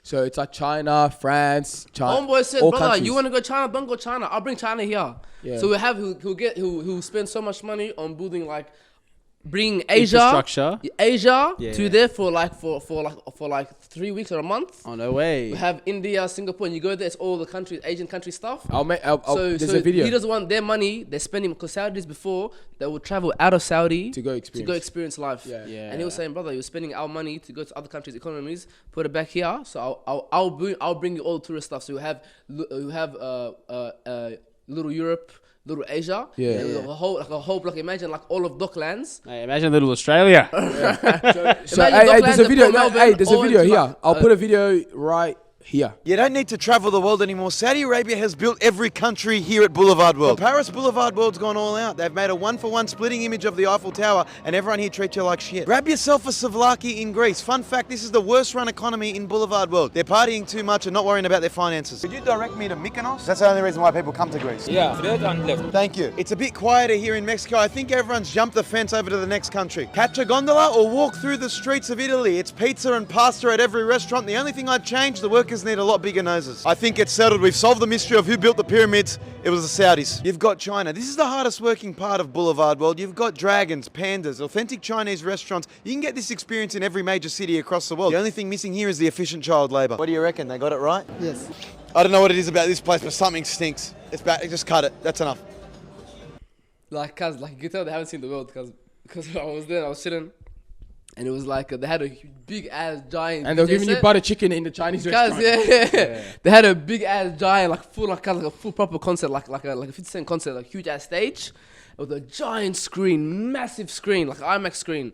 A: So, it's like China, France, China.
C: Homeboy said,
A: all
C: brother,
A: countries.
C: you want to go China? Don't go China. I'll bring China here.
A: Yeah.
C: So he'll spend so much money on building like bring Asia
B: Infrastructure.
C: to
B: Yeah.
C: there for like 3 weeks or a month.
B: Oh, no way.
C: We have India, Singapore, and you go there, it's all the countries, Asian country stuff.
A: There's a video.
C: He doesn't want their money. They're spending because Saudis before they would travel out of Saudi
A: To go experience.
C: life.
A: Yeah.
B: Yeah.
C: And he was saying, brother, you're spending our money to go to other countries' economies, put it back here. So I'll bring you all the tourist stuff. So you have little Europe, little Asia,
A: Yeah.
C: and a whole block. Imagine like all of Docklands.
B: Hey, imagine little Australia.
A: So,
C: Imagine
A: hey, there's a
C: Docklands
A: video.
C: and Port
A: Hey, there's a
C: Melbourne
A: video
C: all into,
A: here.
C: like,
A: I'll put a video right here.
F: You don't need to travel the world anymore. Saudi Arabia has built every country here at Boulevard World. Paris Boulevard World's gone all out. They've made a one-for-one splitting image of the Eiffel Tower and everyone here treats you like shit. Grab yourself a souvlaki in Greece. Fun fact, this is the worst run economy in Boulevard World. They're partying too much and not worrying about their finances. Could you direct me to Mykonos? That's the only reason why people come to Greece.
G: Yeah, straight and left.
F: Thank you. It's a bit quieter here in Mexico. I think everyone's jumped the fence over to the next country. Catch a gondola or walk through the streets of Italy. It's pizza and pasta at every restaurant. The only thing I'd change, the workers need a lot bigger noses. I think it's settled. We've solved the mystery of who built the pyramids. It was the Saudis. You've got China. This is the hardest working part of Boulevard World. You've got dragons, pandas, authentic Chinese restaurants. You can get this experience in every major city across the world. The only thing missing here is the efficient child labour. What do you reckon? They got it right?
C: Yes.
F: I don't know what it is about this place, but something stinks. It's bad. Just cut it. That's enough.
C: Like, cause like you can tell they haven't seen the world because I was there, I was sitting, And it was like they had a big ass giant.
A: And they were
C: DJ
A: giving you
C: set.
A: butter chicken in the Chinese restaurant.
C: Yeah. They had a big ass giant, like a full proper concert, like a 50 Cent concert, like huge ass stage with a giant screen, massive screen, like an IMAX screen.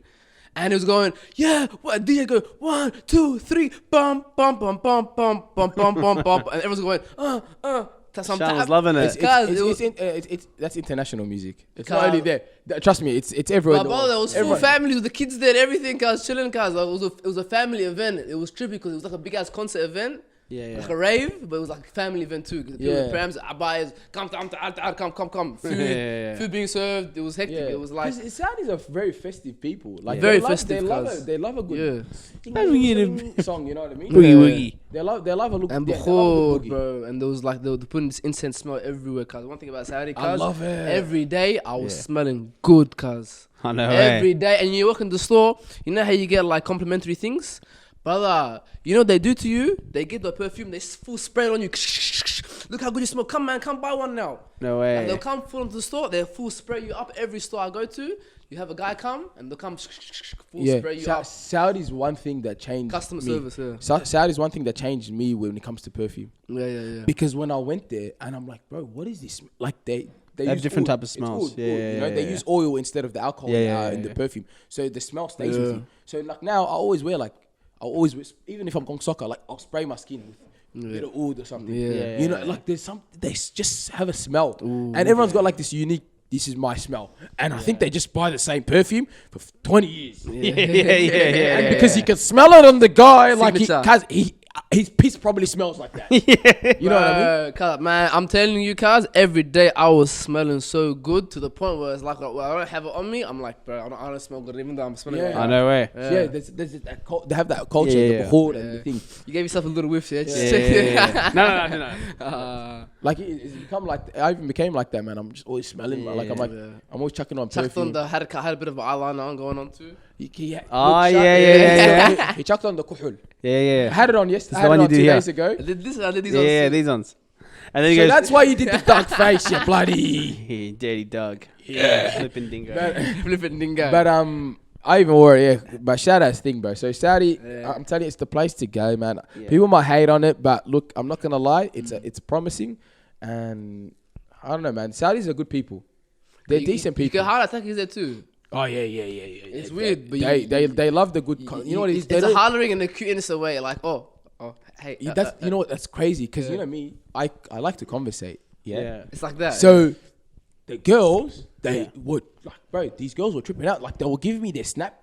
C: And it was going, yeah, what DJ go 1, 2, 3, bum bum bum bum bum bum bum bum bum, and everyone's going,
B: Shan was loving it.
A: That's international music. It's not only there. Trust me, it's everywhere.
C: My brother, there was full family with the kids there and everything, cause chilling, cause it was a family event. It was trippy because it was like a big ass concert event.
B: Yeah.
C: Like a rave, but it was like a family event too. Cause people with prams, abayas, come. Food being served. It was hectic.
A: Yeah.
C: It was like
A: Saudis are very festive people. Like
C: very
A: they
C: festive.
A: They love a good song. You know what I mean?
B: Woogie.
A: They love a look.
C: and
A: they love a good boogie.
C: bro, and there was like they were putting this incense smell everywhere. Cause one thing about Saudi,
A: I love it.
C: Every day I was smelling good, cause
B: I know.
C: every day. And you walk in the store, you know how you get like complimentary things. Brother, you know what they do to you? They get the perfume, they full spray it on you. Look how good you smell. Come man, come buy one now.
B: No way.
C: And they'll come full into the store, they'll full spray you up. Every store I go to, you have a guy come and they'll come full spray you up.
A: Saudi's one thing that changed
C: Customer
A: me.
C: service, yeah.
A: Saudi's one thing that changed me when it comes to perfume.
C: Yeah.
A: Because when I went there and I'm like, bro, what is this? Like they
B: have
A: use
B: different
A: oil.
B: type of
A: It's
B: smells.
A: oil, you know, they use oil instead of the alcohol in the perfume. So the smell stays with you. So like now I always wear even if I'm going soccer, like I'll spray my skin with a bit of oud or something. You know, like there's they just have a smell. And everyone's got like this unique, this is my smell. And I think they just buy the same perfume for 20 years. And because you can smell it on the guy, like his piss probably smells like that. You know what I mean?
C: Cuz, man, I'm telling you, cuz, every day I was smelling so good to the point where it's like, well, I don't have it on me. I'm like, bro, I don't smell good even though I'm smelling
A: Yeah.
C: like
B: I know way.
A: Yeah, there's that they have that culture, the behold and the thing.
C: You gave yourself a little whiff, yeah?
B: No.
A: Like it's become like I even became like that, man. I'm just always smelling. I'm always chucking on
C: Chucked
A: perfume.
C: on the, had a bit of an eyeliner on going on too.
A: He chucked on the kuhul. I had it on yesterday. I had it on 2 days ago.
C: I did this, I did these
B: Yeah, these ones. And then he
A: So
B: goes,
A: that's why you did the dark face, you bloody.
B: dirty dog.
A: Yeah.
B: Flipping dingo.
C: flipping dingo.
A: But I even wore it, But shout out thing, bro. So Saudi, I'm telling you, it's the place to go, man. People might hate on it, but look, I'm not gonna lie. It's promising, and I don't know, man. Saudis are good people. They're decent people.
C: You get heart attack is there too.
A: Oh yeah.
C: It's weird, but
A: they love the good. You know what it is?
C: It's a hollering and a cuteness away, like hey.
A: You know what? That's crazy because you know me. I like to conversate. Yeah.
C: It's like that.
A: So the girls, they would like, bro. These girls were tripping out. Like they will give me their snap.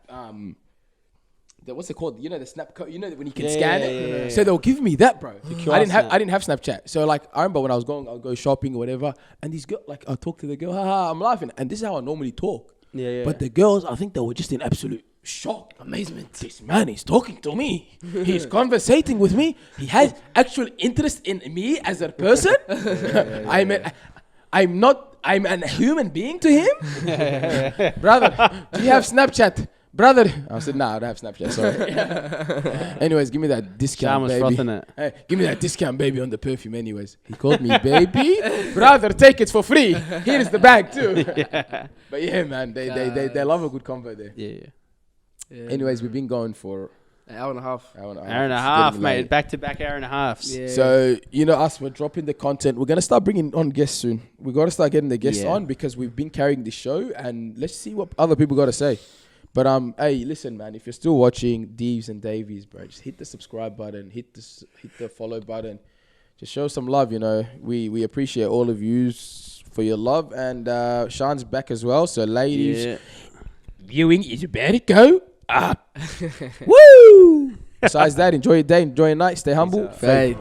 A: What's it called? You know the snap code. You know when you can scan it. So they'll give me that, bro. I didn't have Snapchat. So like I remember when I was I'll go shopping or whatever, and these girls, like I'll talk to the girl, haha, I'm laughing, and this is how I normally talk. But the girls, I think they were just in absolute shock, amazement. This man is talking to me. He's conversating with me. He has actual interest in me as a person. I'm a human being to him. Brother, do you have Snapchat? Brother, I said, nah, I don't have Snapchat, sorry. Anyways, give me that discount,
B: Shan was
A: baby.
B: frothing it.
A: Hey, give me that discount, baby, on the perfume anyways. He called me baby. Brother, take it for free. Here is the bag too. But yeah, man, they love a good convo there.
B: Yeah.
A: Anyways, we've been going for
C: an hour and a half.
B: Hour and a half, mate. Back-to-back hour and a halves.
C: Yeah.
A: So, you know us, we're dropping the content. We're going to start bringing on guests soon. We got to start getting the guests on because we've been carrying the show and let's see what other people got to say. But hey, listen, man, if you're still watching Deevs and Daveys, bro, just hit the subscribe button, hit the follow button. Just show some love, you know. We appreciate all of you for your love. And Shan's back as well. So, ladies, viewing is about to go up. Woo! Besides that, enjoy your day, enjoy your night, stay humble.
C: Faith.